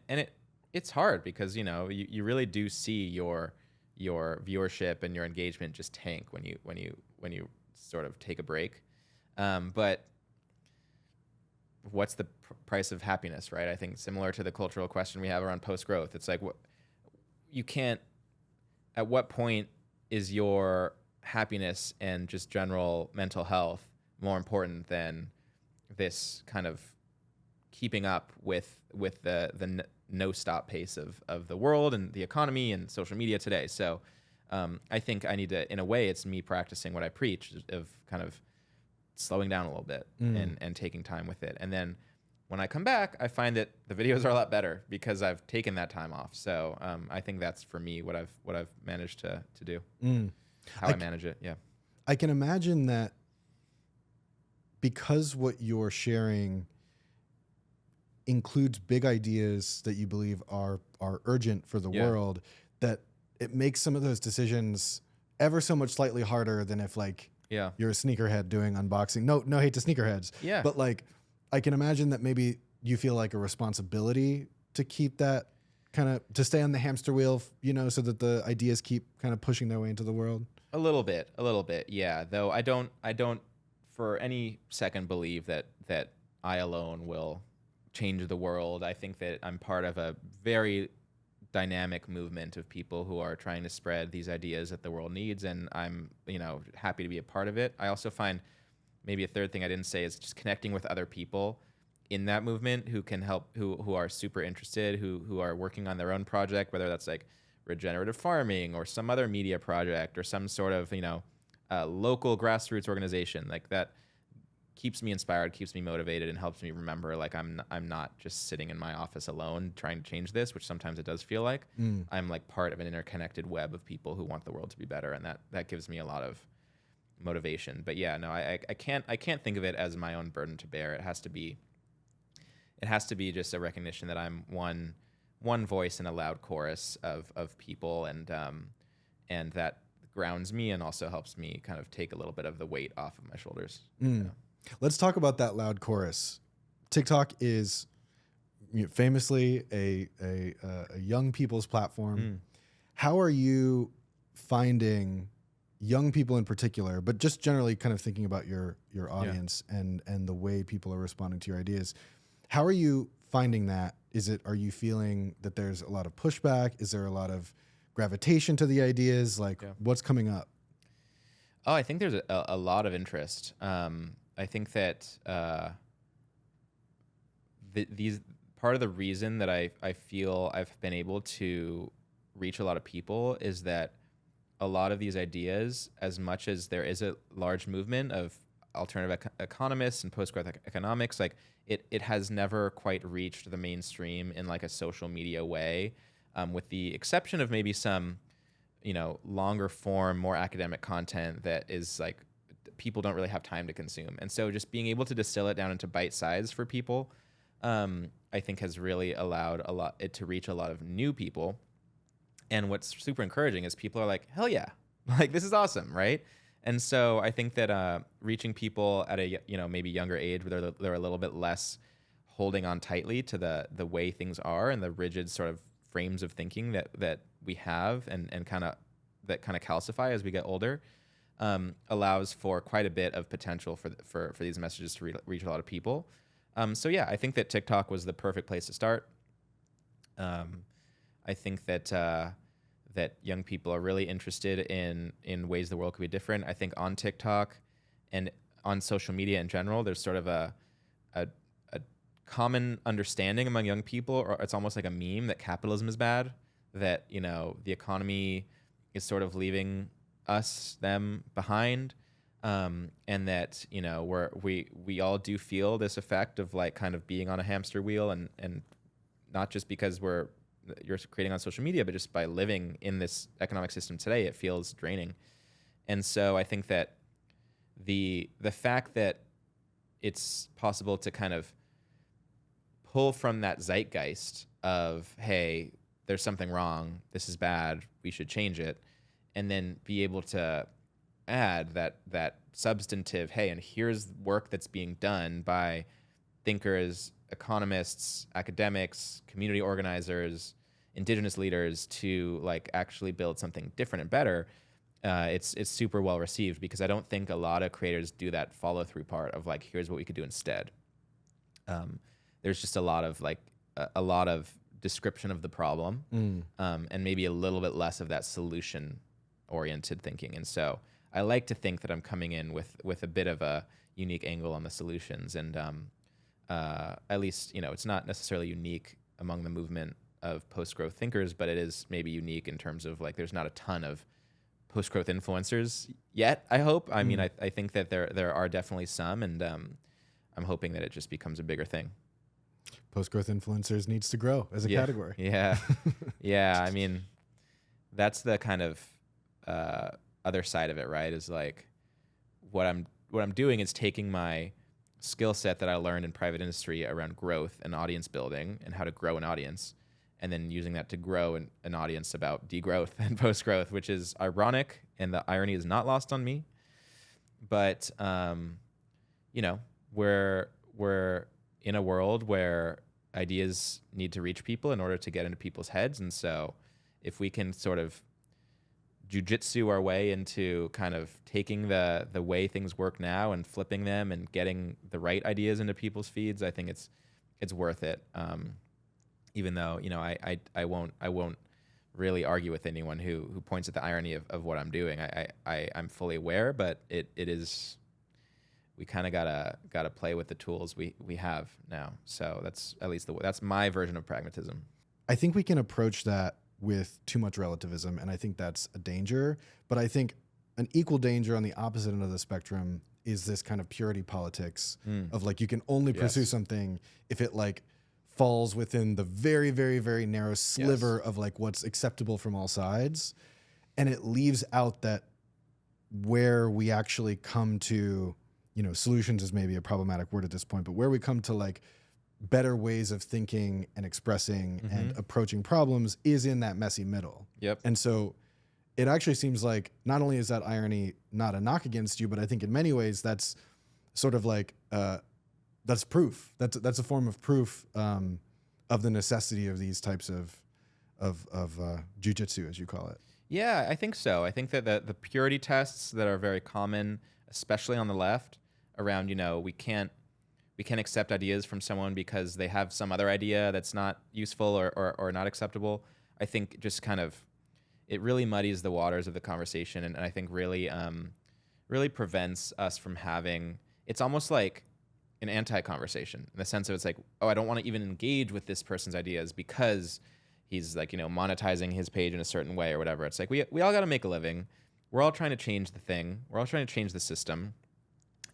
it's hard because you really do see your viewership and your engagement just tank when you sort of take a break. But what's the price of happiness, right? I think similar to the cultural question we have around post-growth, it's like at what point is your happiness and just general mental health more important than this kind of keeping up with the no stop pace of the world and the economy and social media today? So I think I need to, in a way, it's me practicing what I preach of kind of slowing down a little bit and taking time with it. And then when I come back, I find that the videos are a lot better because I've taken that time off. So I think that's for me what I've managed to do, how I manage it. Yeah. I can imagine that because what you're sharing includes big ideas that you believe are urgent for the world, that it makes some of those decisions ever so much slightly harder than if like Yeah. you're a sneakerhead doing unboxing. No hate to sneakerheads. Yeah. But like, I can imagine that maybe you feel like a responsibility to keep that kind of, to stay on the hamster wheel, you know, so that the ideas keep kind of pushing their way into the world. A little bit. Yeah. Though I don't for any second believe that I alone will change the world. I think that I'm part of a very dynamic movement of people who are trying to spread these ideas that the world needs, and I'm, you know, happy to be a part of it. I also find maybe a third thing I didn't say is just connecting with other people in that movement who can help, who are super interested, who are working on their own project, whether that's like regenerative farming or some other media project or some sort of, you know, local grassroots organization. Like that keeps me inspired, keeps me motivated, and helps me remember like I'm not just sitting in my office alone trying to change this, which sometimes it does feel like. I'm like part of an interconnected web of people who want the world to be better, and that gives me a lot of motivation. But yeah, no, I can't think of it as my own burden to bear. It has to be just a recognition that I'm one voice in a loud chorus of people, and that grounds me and also helps me kind of take a little bit of the weight off of my shoulders. Yeah. Let's talk about that loud chorus. TikTok is famously a young people's platform. How are you finding young people in particular, but just generally kind of thinking about your audience and the way people are responding to your ideas? How are you finding that? Are you feeling that there's a lot of pushback? Is there a lot of gravitation to the ideas? Like, what's coming up? Oh, I think there's a lot of interest. I think that these part of the reason that I feel I've been able to reach a lot of people is that a lot of these ideas, as much as there is a large movement of alternative economists and post-growth economics, like it has never quite reached the mainstream in like a social media way, with the exception of maybe some, you know, longer form, more academic content that is like people don't really have time to consume. And so just being able to distill it down into bite size for people, I think has really allowed it to reach a lot of new people. And what's super encouraging is people are like, hell yeah, like this is awesome, right? And so I think that reaching people at a, you know, maybe younger age where they're a little bit less holding on tightly to the way things are and the rigid sort of frames of thinking that we have and kind of calcify as we get older, allows for quite a bit of potential for these messages to reach a lot of people. So yeah, I think that TikTok was the perfect place to start. I think that young people are really interested in ways the world could be different. I think on TikTok and on social media in general, there's sort of a common understanding among young people, or it's almost like a meme that capitalism is bad, that, you know, the economy is sort of leaving them behind, and that, you know, we all do feel this effect of like kind of being on a hamster wheel, and not just because you're creating on social media, but just by living in this economic system today, it feels draining. And so I think that the fact that it's possible to kind of pull from that zeitgeist of, hey, there's something wrong, this is bad, we should change it, and then be able to add that substantive, hey, and here's work that's being done by thinkers, economists, academics, community organizers, indigenous leaders to like actually build something different and better. It's super well received, because I don't think a lot of creators do that follow through part of like, here's what we could do instead. There's just a lot of description of the problem, and maybe a little bit less of that solution oriented thinking. And so I like to think that I'm coming in with a bit of a unique angle on the solutions. And at least, you know, it's not necessarily unique among the movement of post-growth thinkers, but it is maybe unique in terms of like there's not a ton of post-growth influencers yet, I hope. I mean, I think that there are definitely some, and I'm hoping that it just becomes a bigger thing. Post-growth influencers needs to grow as a category. Yeah. Yeah. I mean, that's the kind of other side of it, right? Is like what I'm doing is taking my skill set that I learned in private industry around growth and audience building and how to grow an audience, and then using that to grow an audience about degrowth and post-growth, which is ironic and the irony is not lost on me. But you know, we're in a world where ideas need to reach people in order to get into people's heads, and so if we can sort of jujitsu our way into kind of taking the way things work now and flipping them and getting the right ideas into people's feeds, I think it's worth it. Even though, you know, I won't really argue with anyone who points at the irony of what I'm doing. I'm fully aware, but it is, we kind of gotta play with the tools we have now. So that's at least that's my version of pragmatism. I think we can approach that with too much relativism, and I think that's a danger. But I think an equal danger on the opposite end of the spectrum is this kind of purity politics of like, you can only pursue something if it like falls within the very, very, very narrow sliver of like what's acceptable from all sides. And it leaves out that where we actually come to, you know, solutions is maybe a problematic word at this point, but where we come to like better ways of thinking and expressing and approaching problems is in that messy middle. Yep. And so it actually seems like not only is that irony not a knock against you, but I think in many ways that's sort of like, that's proof. That's a form of proof of the necessity of these types of jujitsu, as you call it. Yeah, I think so. I think that the purity tests that are very common, especially on the left, around, you know, we can't accept ideas from someone because they have some other idea that's not useful or not acceptable. I think just kind of, it really muddies the waters of the conversation, and I think really prevents us from having, it's almost like an anti-conversation in the sense of it's like, oh, I don't want to even engage with this person's ideas because he's like, you know, monetizing his page in a certain way or whatever. It's like, we all got to make a living. We're all trying to change the thing. We're all trying to change the system.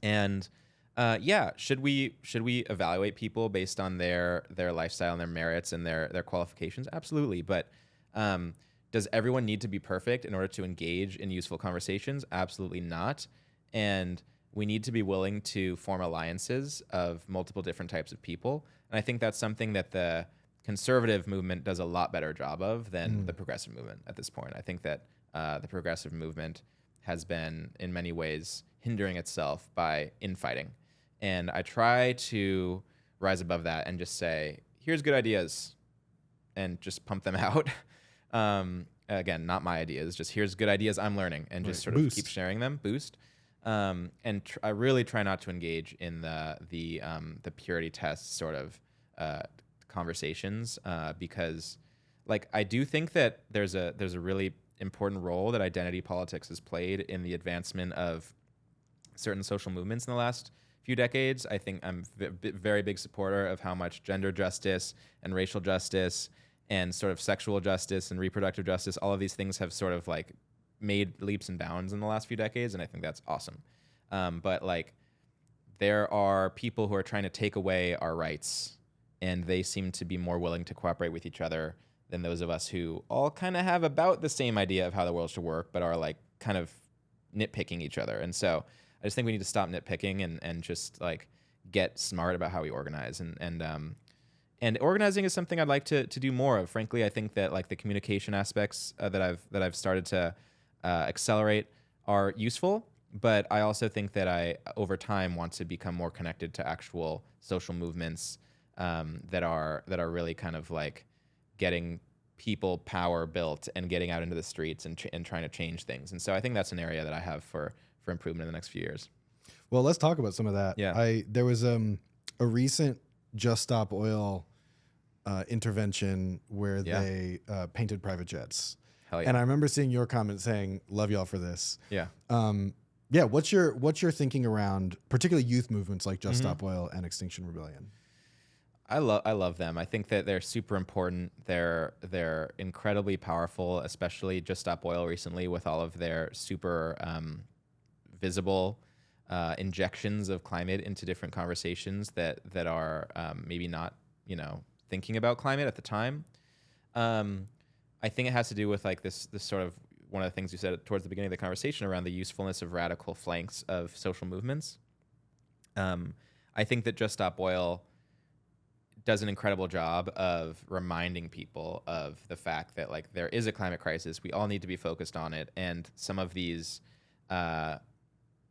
And should we evaluate people based on their lifestyle and their merits and their qualifications? Absolutely. But does everyone need to be perfect in order to engage in useful conversations? Absolutely not. And we need to be willing to form alliances of multiple different types of people. And I think that's something that the conservative movement does a lot better job of than the progressive movement at this point. I think that the progressive movement has been, in many ways, hindering itself by infighting. And I try to rise above that and just say, here's good ideas, and just pump them out. Again, not my ideas, just here's good ideas I'm learning, and just sort of keep sharing them, boost. And I really try not to engage in the purity test sort of conversations because, like, I do think that there's a really important role that identity politics has played in the advancement of certain social movements in the last few decades. I think I'm a very big supporter of how much gender justice and racial justice and sort of sexual justice and reproductive justice, all of these things have sort of like made leaps and bounds in the last few decades, and I think that's awesome. But like, there are people who are trying to take away our rights, and they seem to be more willing to cooperate with each other than those of us who all kind of have about the same idea of how the world should work, but are like kind of nitpicking each other. And so I just think we need to stop nitpicking and just like get smart about how we organize. And organizing is something I'd like to do more of. Frankly, I think that like the communication aspects that I've started to accelerate are useful, but I also think that I, over time, want to become more connected to actual social movements that are really kind of like getting people power built and getting out into the streets and trying to change things. And so I think that's an area that I have for improvement in the next few years. Well, let's talk about some of that. Yeah. There was a recent Just Stop Oil intervention where they painted private jets. Hell yeah. And I remember seeing your comment saying, "Love y'all for this." Yeah. What's your thinking around particularly youth movements like Just Stop Oil and Extinction Rebellion? I love them. I think that they're super important. They're incredibly powerful, especially Just Stop Oil recently with all of their super visible injections of climate into different conversations that are maybe not, thinking about climate at the time. I think it has to do with like this sort of one of the things you said towards the beginning of the conversation around the usefulness of radical flanks of social movements. I think that Just Stop Oil does an incredible job of reminding people of the fact that like there is a climate crisis. We all need to be focused on it. And some of these, I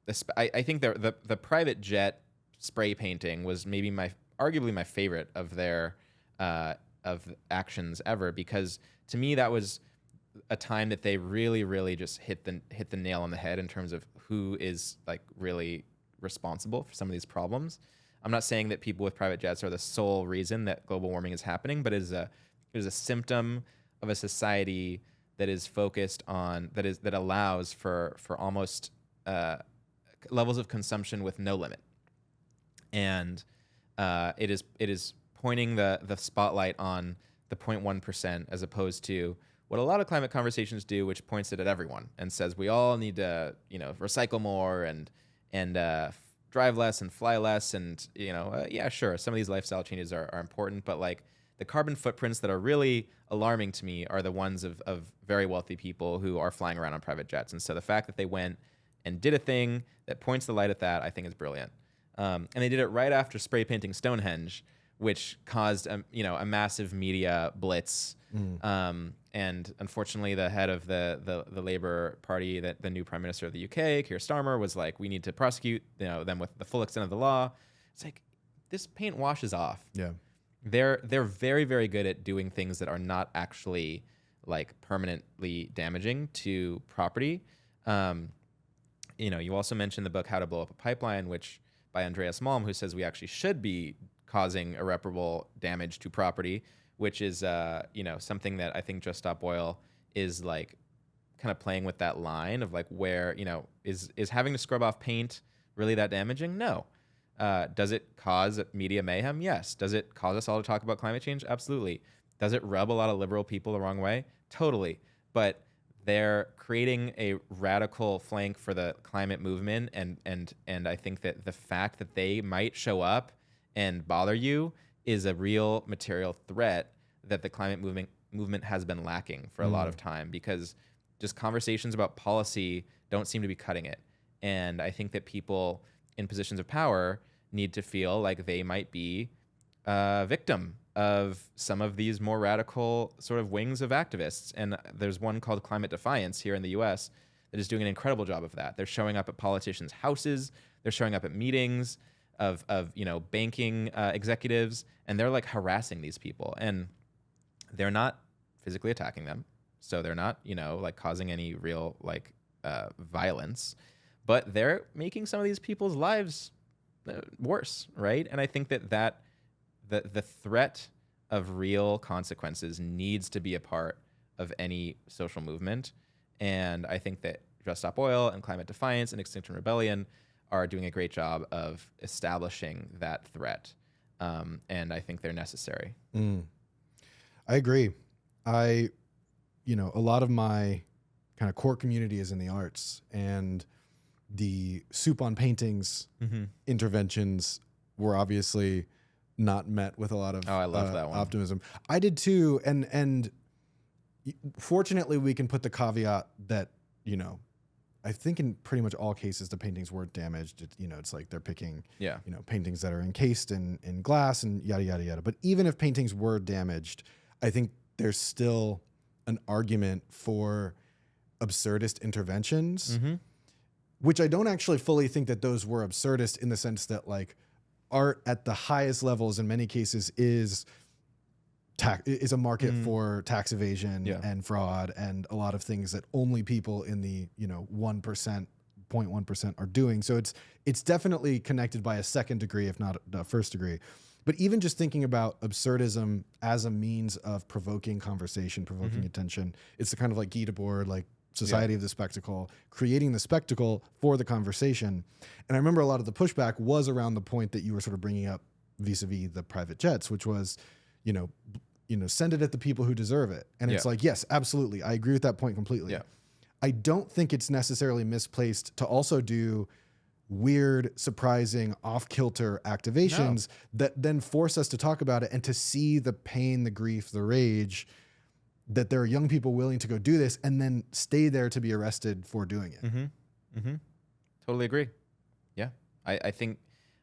think the private jet spray painting was maybe arguably my favorite of their of actions ever, because to me that was a time that they really just hit the nail on the head in terms of who is like really responsible for some of these problems. I'm not saying that people with private jets are the sole reason that global warming is happening, but it is a symptom of a society that is focused on that allows for almost levels of consumption with no limit, and it is pointing the spotlight on the 0.1% as opposed to what a lot of climate conversations do, which points it at everyone and says we all need to recycle more and drive less and fly less, and yeah, sure, some of these lifestyle changes are important, but like the carbon footprints that are really alarming to me are the ones of very wealthy people who are flying around on private jets. And so the fact that they went and did a thing that points the light at that, I think is brilliant. And they did it right after spray painting Stonehenge, which caused a massive media blitz. And unfortunately, the head of the Labour Party, the new Prime Minister of the UK, Keir Starmer, was like, we need to prosecute them with the full extent of the law. It's like, this paint washes off. Yeah. They're very, very good at doing things that are not actually like permanently damaging to property. You also mentioned the book How to Blow Up a Pipeline, which by Andreas Malm, who says we actually should be causing irreparable damage to property, which is something that I think Just Stop Oil is like kind of playing with that line of like where is having to scrub off paint really that damaging? No. Does it cause media mayhem? Yes. Does it cause us all to talk about climate change? Absolutely. Does it rub a lot of liberal people the wrong way? Totally. But they're creating a radical flank for the climate movement, and I think that the fact that they might show up and bother you is a real material threat that the climate movement has been lacking for a lot of time, because just conversations about policy don't seem to be cutting it. And I think that people in positions of power need to feel like they might be a victim of some of these more radical sort of wings of activists. And there's one called Climate Defiance here in the US that is doing an incredible job of that. They're showing up at politicians' houses, they're showing up at meetings of banking executives, and they're like harassing these people. And they're not physically attacking them, so they're not like causing any real like violence, but they're making some of these people's lives worse, right? And I think that the threat of real consequences needs to be a part of any social movement. And I think that Just Stop Oil and Climate Defiance and Extinction Rebellion are doing a great job of establishing that threat. And I think they're necessary. I agree. A lot of my kind of core community is in the arts, and the soup on paintings interventions were obviously not met with a lot of I love that one. Optimism. I did too, and fortunately we can put the caveat that I think in pretty much all cases the paintings weren't damaged. It's like they're picking paintings that are encased in glass and yada yada yada. But even if paintings were damaged, I think there's still an argument for absurdist interventions, which I don't actually fully think that those were absurdist, in the sense that like art at the highest levels in many cases is a market for tax evasion and fraud and a lot of things that only people in the 1%, 0.1% are doing. So it's definitely connected by a second degree, if not a first degree. But even just thinking about absurdism as a means of provoking conversation, provoking attention, it's the kind of like Guy Debord, like Society of the Spectacle, creating the spectacle for the conversation. And I remember a lot of the pushback was around the point that you were sort of bringing up vis-a-vis the private jets, which was, send it at the people who deserve it. And it's like, yes, absolutely. I agree with that point completely. Yeah. I don't think it's necessarily misplaced to also do weird, surprising, off-kilter activations that then force us to talk about it and to see the pain, the grief, the rage, that there are young people willing to go do this and then stay there to be arrested for doing it. Totally agree. Yeah. I think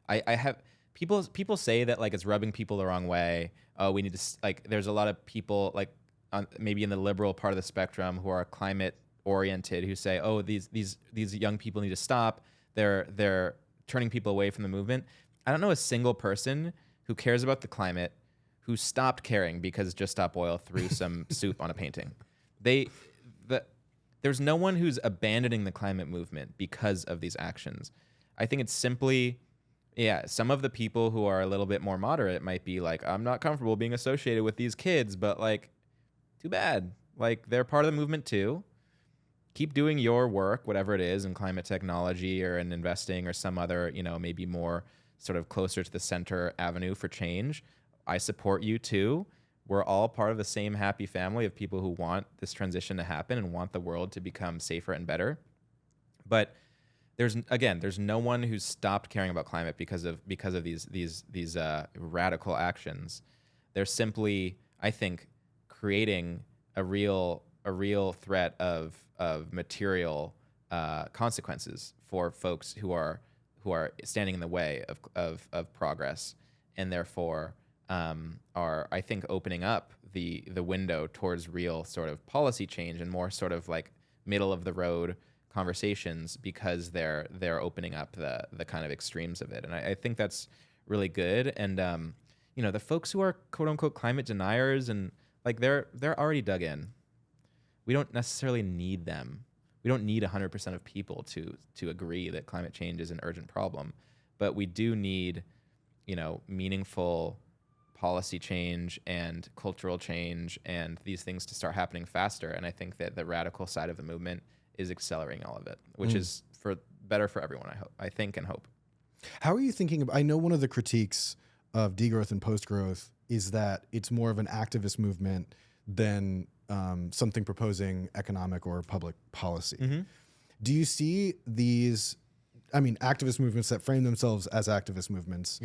I have people say that like it's rubbing people the wrong way. Oh, we need to like. There's a lot of people like maybe in the liberal part of the spectrum who are climate oriented who say, oh, these young people need to stop. They're turning people away from the movement. I don't know a single person who cares about the climate who stopped caring because Just Stop Oil threw some soup on a painting. There's no one who's abandoning the climate movement because of these actions. I think it's simply, yeah, some of the people who are a little bit more moderate might be like, I'm not comfortable being associated with these kids, but like, too bad. Like, they're part of the movement too. Keep doing your work, whatever it is, in climate technology or in investing or some other, maybe more sort of closer to the center avenue for change. I support you too. We're all part of the same happy family of people who want this transition to happen and want the world to become safer and better. But there's no one who's stopped caring about climate because of these radical actions. They're simply, I think, creating a real threat of material consequences for folks who are standing in the way of progress, and therefore are, I think, opening up the window towards real sort of policy change and more sort of like middle of the road conversations, because they're opening up the kind of extremes of it. And I think that's really good. And the folks who are quote unquote climate deniers and like they're already dug in. We don't necessarily need them. We don't need 100% of people to agree that climate change is an urgent problem, but we do need, meaningful policy change and cultural change and these things to start happening faster. And I think that the radical side of the movement is accelerating all of it, which is better for everyone, I think and hope. How are you thinking I know one of the critiques of degrowth and post-growth is that it's more of an activist movement than something proposing economic or public policy. Mm-hmm. Do you see these, activist movements that frame themselves as activist movements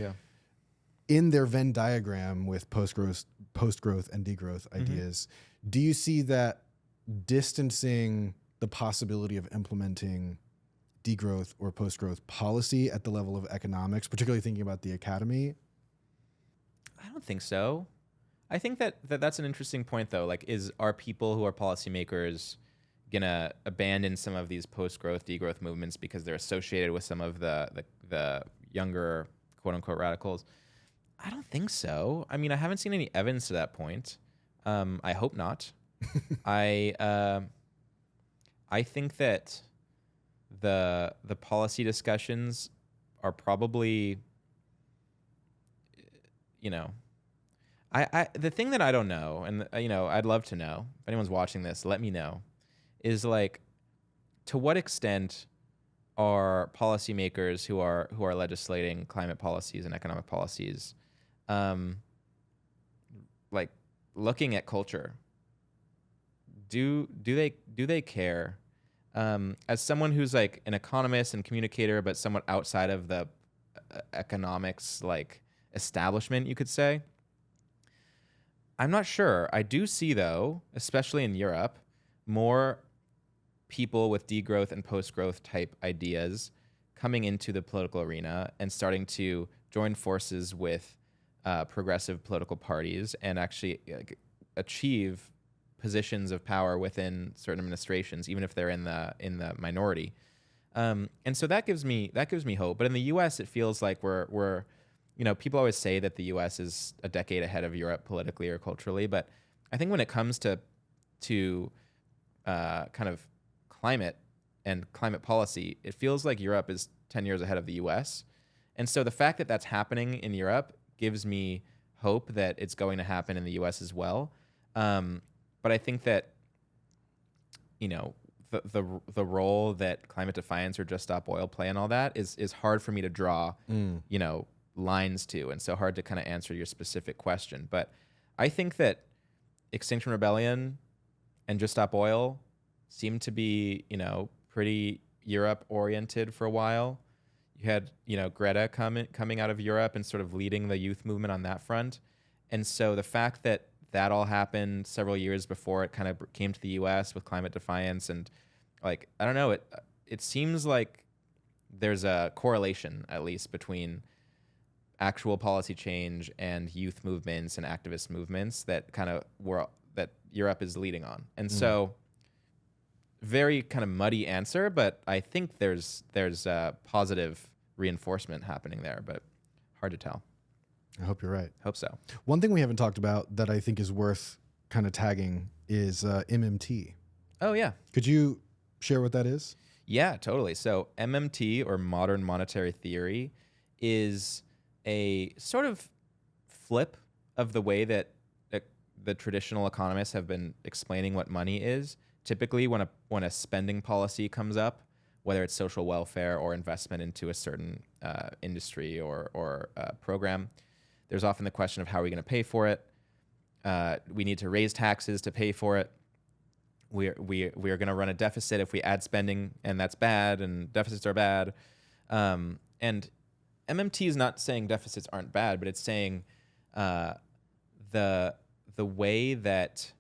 in their Venn diagram with post-growth and degrowth ideas? Do you see that distancing the possibility of implementing degrowth or post-growth policy at the level of economics, particularly thinking about the academy? I don't think so. I think that's an interesting point, though. Like, are people who are policymakers gonna abandon some of these post-growth, degrowth movements because they're associated with some of the younger quote-unquote radicals? I don't think so. I haven't seen any evidence to that point. I hope not. I think that the policy discussions are probably, the thing that I don't know, and I'd love to know, if anyone's watching this, let me know, is like, to what extent are policymakers who are legislating climate policies and economic policies, like looking at culture? Do they care? As someone who's like an economist and communicator, but somewhat outside of the economics like establishment, you could say, I'm not sure. I do see, though, especially in Europe, more people with degrowth and post-growth type ideas coming into the political arena and starting to join forces with progressive political parties and actually achieve positions of power within certain administrations, even if they're in the minority. And so that gives me hope. But in the U.S., it feels like we're people always say that the U.S. is a decade ahead of Europe politically or culturally, but I think when it comes to kind of climate and climate policy, it feels like Europe is 10 years ahead of the U.S. And so the fact that that's happening in Europe gives me hope that it's going to happen in the U.S. as well. But I think that, the role that climate defiance or Just Stop Oil play and all that is hard for me to draw, lines to, and so hard to kind of answer your specific question. But I think that Extinction Rebellion and Just Stop Oil seem to be, pretty Europe oriented for a while. You had, Greta coming out of Europe and sort of leading the youth movement on that front. And so the fact that all happened several years before it kind of came to the US with climate defiance, and like, I don't know, it seems like there's a correlation, at least, between actual policy change and youth movements and activist movements that that Europe is leading on. And so very kind of muddy answer, but I think there's positive reinforcement happening there, but hard to tell. I hope you're right. Hope so. One thing we haven't talked about that I think is worth kind of tagging is MMT. Oh, yeah. Could you share what that is? Yeah, totally. So MMT, or modern monetary theory, is a sort of flip of the way that the traditional economists have been explaining what money is. Typically, when a spending policy comes up, whether it's social welfare or investment into a certain industry or program, there's often the question of how are we going to pay for it? We need to raise taxes to pay for it. We are going to run a deficit if we add spending, and that's bad, and deficits are bad. And MMT is not saying deficits aren't bad, but it's saying the way that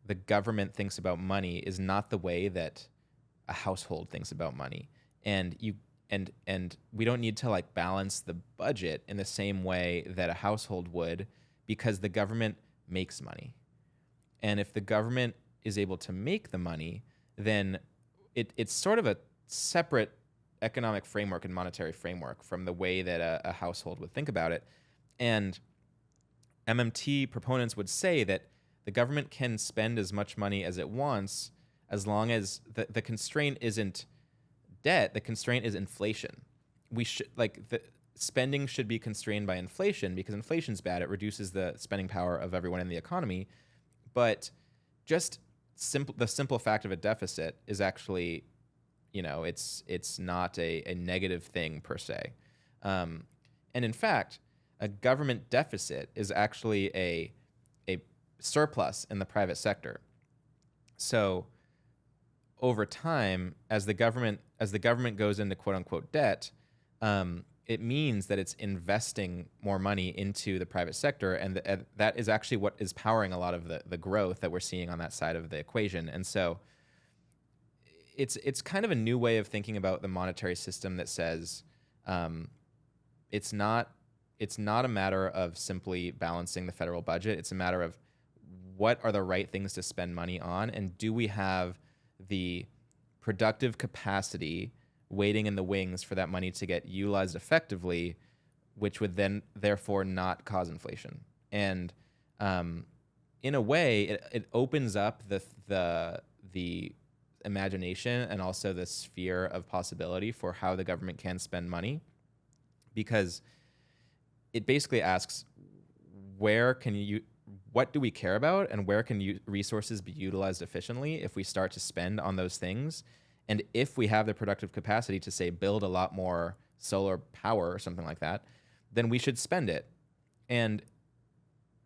the government thinks about money is not the way that a household thinks about money. And we don't need to like balance the budget in the same way that a household would, because the government makes money. And if the government is able to make the money, then it's sort of a separate economic framework and monetary framework from the way that a household would think about it. And MMT proponents would say that the government can spend as much money as it wants as long as the constraint isn't debt, the constraint is inflation. We should the spending should be constrained by inflation, because inflation's bad. It reduces the spending power of everyone in the economy. But just the simple fact of a deficit is actually, it's not a negative thing per se. And in fact, a government deficit is actually a surplus in the private sector. So over time, as the government goes into quote unquote debt, it means that it's investing more money into the private sector, and that is actually what is powering a lot of the growth that we're seeing on that side of the equation. And so it's kind of a new way of thinking about the monetary system that says it's not a matter of simply balancing the federal budget. It's a matter of what are the right things to spend money on, and do we have the productive capacity waiting in the wings for that money to get utilized effectively, which would then therefore not cause inflation. And in a way, it opens up the imagination and also the sphere of possibility for how the government can spend money, because it basically asks, what do we care about, and where can resources be utilized efficiently if we start to spend on those things? And if we have the productive capacity to, say, build a lot more solar power or something like that, then we should spend it. And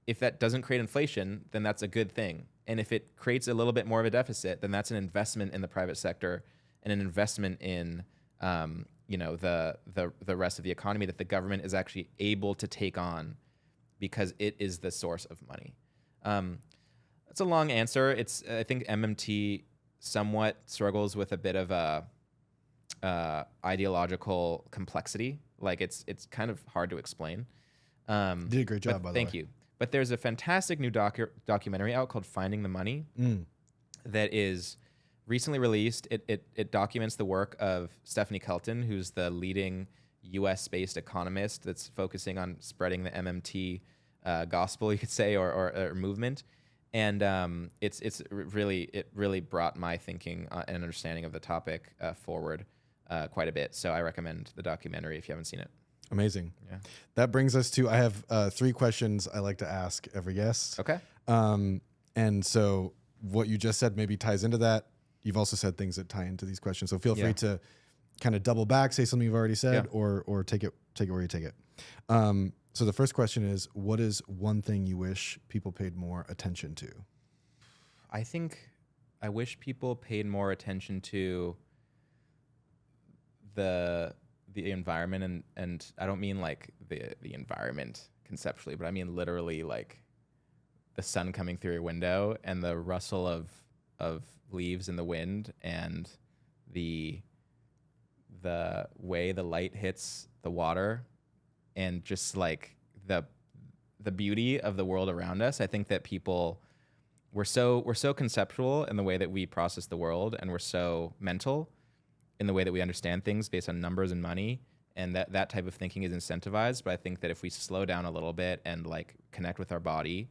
if that doesn't create inflation, then that's a good thing. And if it creates a little bit more of a deficit, then that's an investment in the private sector and an investment in the rest of the economy that the government is actually able to take on, because it is the source of money. It's a long answer. I think MMT somewhat struggles with a bit of a ideological complexity. Like it's kind of hard to explain. You did a great job, by the way. Thank you. But there's a fantastic new documentary out called Finding the Money that is recently released. It documents the work of Stephanie Kelton, who's the leading US-based economist that's focusing on spreading the MMT gospel, you could say, or movement. And it really brought my thinking and understanding of the topic forward quite a bit. So I recommend the documentary if you haven't seen it. Amazing. Yeah. That brings us to, I have 3 questions I like to ask every guest. Okay. And so what you just said maybe ties into that. You've also said things that tie into these questions. So feel free to kind of double back, say something you've already said, or take it where you take it. So the first question is, what is one thing you wish people paid more attention to? I think I wish people paid more attention to the environment, and I don't mean like the environment conceptually, but I mean literally like the sun coming through your window and the rustle of leaves in the wind, and the way the light hits the water and just like the beauty of the world around us. I think that people, we're so conceptual in the way that we process the world, and we're so mental in the way that we understand things based on numbers and money, and that type of thinking is incentivized. But I think that if we slow down a little bit and like connect with our body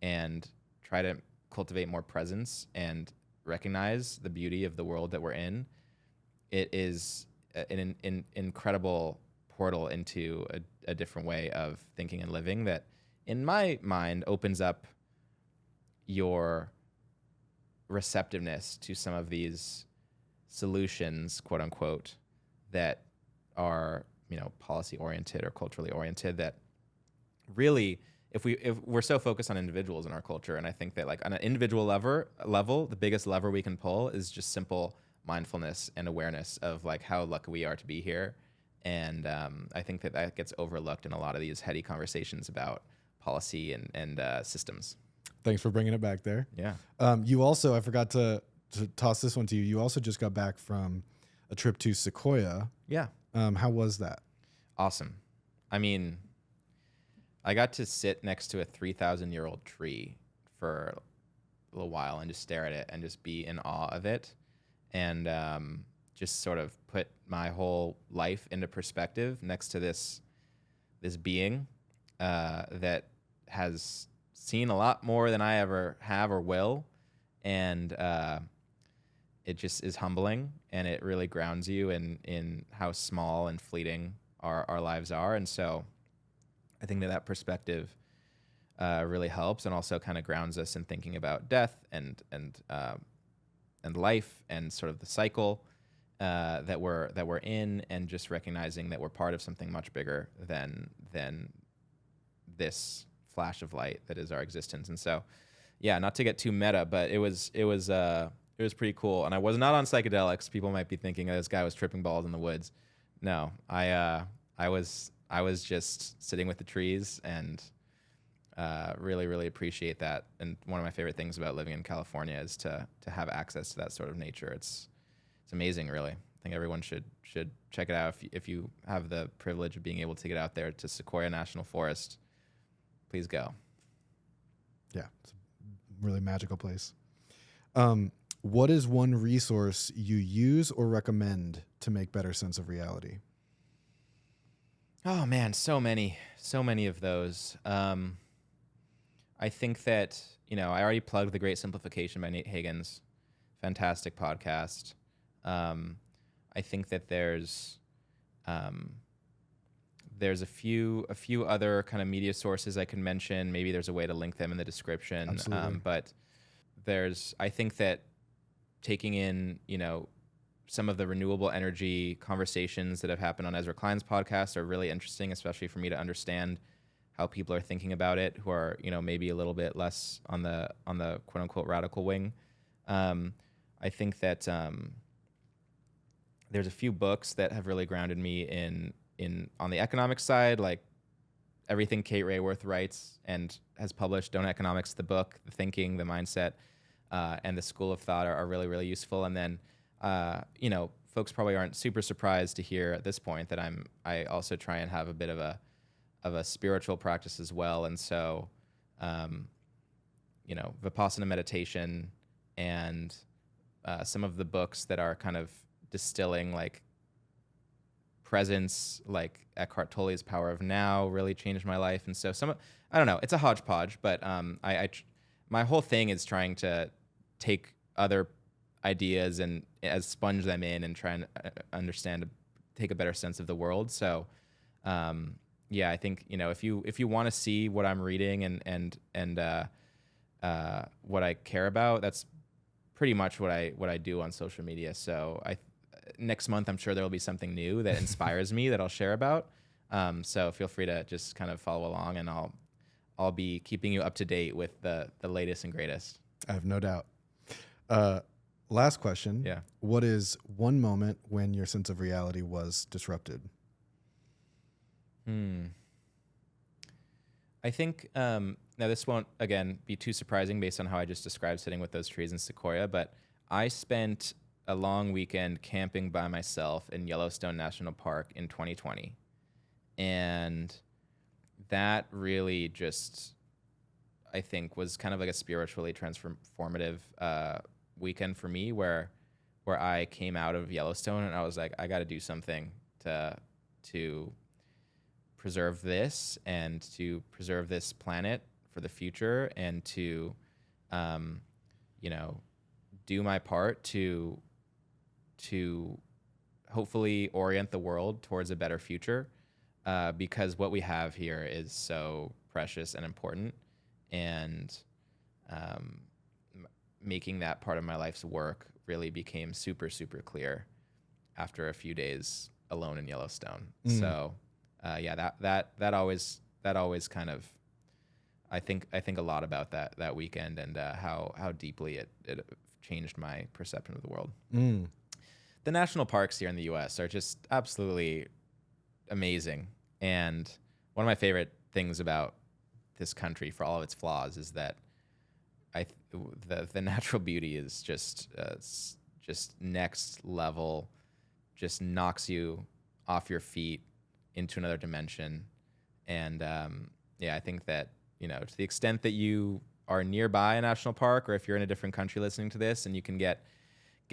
and try to cultivate more presence and recognize the beauty of the world that we're in, it is an incredible portal into a different way of thinking and living that, in my mind, opens up your receptiveness to some of these solutions, quote unquote, that are, policy oriented or culturally oriented, that really, if we're so focused on individuals in our culture, and I think that like on an individual level, the biggest lever we can pull is just simple mindfulness and awareness of like how lucky we are to be here. And I think that gets overlooked in a lot of these heady conversations about policy and systems. Thanks for bringing it back there. Yeah. You also, I forgot to toss this one to you. You also just got back from a trip to Sequoia. Yeah. How was that? Awesome. I mean, I got to sit next to a 3,000-year-old tree for a little while and just stare at it and just be in awe of it, and just sort of put my whole life into perspective next to this being that has seen a lot more than I ever have or will, and it just is humbling, and it really grounds you in how small and fleeting our lives are. And so I think that perspective really helps, and also kind of grounds us in thinking about death and life and sort of the cycle that we're in, and just recognizing that we're part of something much bigger than this flash of light that is our existence. And so, yeah, not to get too meta, but it was pretty cool. And I was not on psychedelics. People might be thinking, oh, this guy was tripping balls in the woods. No, I was just sitting with the trees, and really, really appreciate that. And one of my favorite things about living in California is to have access to that sort of nature. It's amazing, really. I think everyone should check it out if you have the privilege of being able to get out there to Sequoia National Forest. Please go. Yeah, it's a really magical place. What is one resource you use or recommend to make better sense of reality? Oh man, so many of those. I think that, I already plugged The Great Simplification by Nate Higgins. Fantastic podcast. I think that there's a few other kind of media sources I can mention. Maybe there's a way to link them in the description. Absolutely. But I think that taking in, some of the renewable energy conversations that have happened on Ezra Klein's podcast are really interesting, especially for me to understand how people are thinking about it, who are, maybe a little bit less on the quote unquote radical wing. I think that there's a few books that have really grounded me in on the economic side, like everything Kate Raworth writes and has published. Don't Economics, the book, the thinking, the mindset, and the school of thought are really, really useful. And then, folks probably aren't super surprised to hear at this point that I also try and have a bit of a spiritual practice as well. And so, Vipassana meditation and some of the books that are kind of distilling like presence, like Eckhart Tolle's Power of Now, really changed my life. And so I don't know, it's a hodgepodge, but my whole thing is trying to take other ideas and sponge them in and try and understand, take a better sense of the world. So, yeah, I think, if you want to see what I'm reading and what I care about, that's pretty much what I do on social media. So next month, I'm sure there will be something new that inspires me that I'll share about. So feel free to just kind of follow along, and I'll be keeping you up to date with the latest and greatest. I have no doubt. Last question. Yeah. What is one moment when your sense of reality was disrupted? I think, now this won't, again, be too surprising based on how I just described sitting with those trees in Sequoia, but I spent a long weekend camping by myself in Yellowstone National Park in 2020. And that really just, I think, was kind of like a spiritually transformative weekend for me, where I came out of Yellowstone and I was like, I got to do something to preserve this and to preserve this planet for the future, and to, do my part to hopefully orient the world towards a better future, because what we have here is so precious and important, and making that part of my life's work really became super, super clear after a few days alone in Yellowstone. So that always kind of, I think a lot about that weekend, and how deeply it changed my perception of the world. The national parks here in the U.S. are just absolutely amazing. And one of my favorite things about this country, for all of its flaws, is that the natural beauty is just next level, just knocks you off your feet into another dimension. And I think that, to the extent that you are nearby a national park, or if you're in a different country listening to this and you can get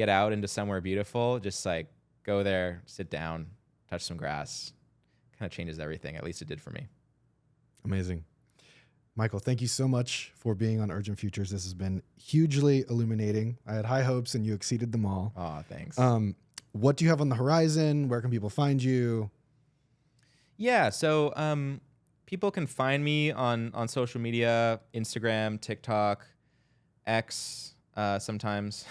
out into somewhere beautiful, just like go there, sit down, touch some grass. Kind of changes everything. At least it did for me. Amazing. Michael, thank you so much for being on Urgent Futures. This has been hugely illuminating. I had high hopes and you exceeded them all. Oh, thanks. What do you have on the horizon? Where can people find you? Yeah, so people can find me on social media, Instagram, TikTok, X sometimes,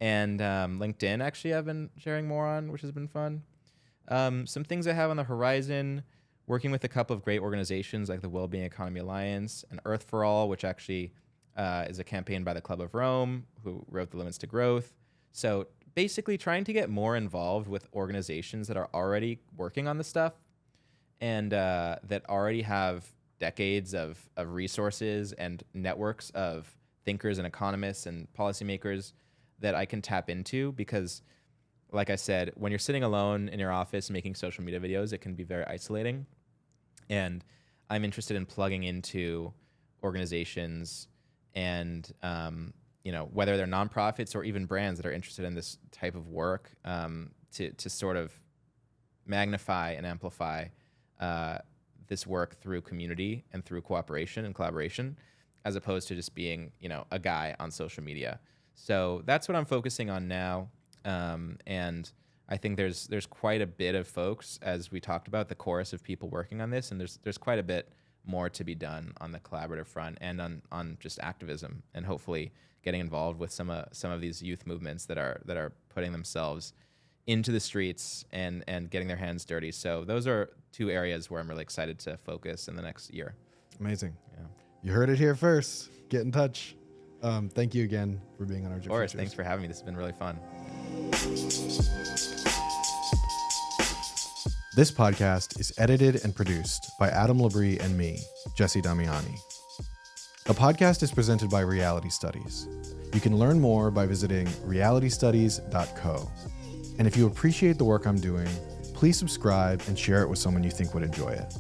and LinkedIn, actually, I've been sharing more on, which has been fun. Some things I have on the horizon, working with a couple of great organizations like the Wellbeing Economy Alliance and Earth for All, which actually is a campaign by the Club of Rome, who wrote The Limits to Growth. So basically trying to get more involved with organizations that are already working on this stuff, and that already have decades of resources and networks of thinkers and economists and policymakers that I can tap into. Because, like I said, when you're sitting alone in your office making social media videos, it can be very isolating. And I'm interested in plugging into organizations and, whether they're nonprofits or even brands that are interested in this type of work, to sort of magnify and amplify this work through community and through cooperation and collaboration, as opposed to just being, a guy on social media. So that's what I'm focusing on now. And I think there's quite a bit of folks, as we talked about, the chorus of people working on this, and there's quite a bit more to be done on the collaborative front and on just activism, and hopefully getting involved with some of these youth movements that are putting themselves into the streets and getting their hands dirty. So those are two areas where I'm really excited to focus in the next year. Amazing. Yeah. You heard it here first. Get in touch. Thank you again for being on Urgent Futures. Of course. Thanks for having me. This has been really fun. This podcast is edited and produced by Adam Labrie and me, Jesse Damiani. The podcast is presented by Reality Studies. You can learn more by visiting realitystudies.co. And if you appreciate the work I'm doing, please subscribe and share it with someone you think would enjoy it.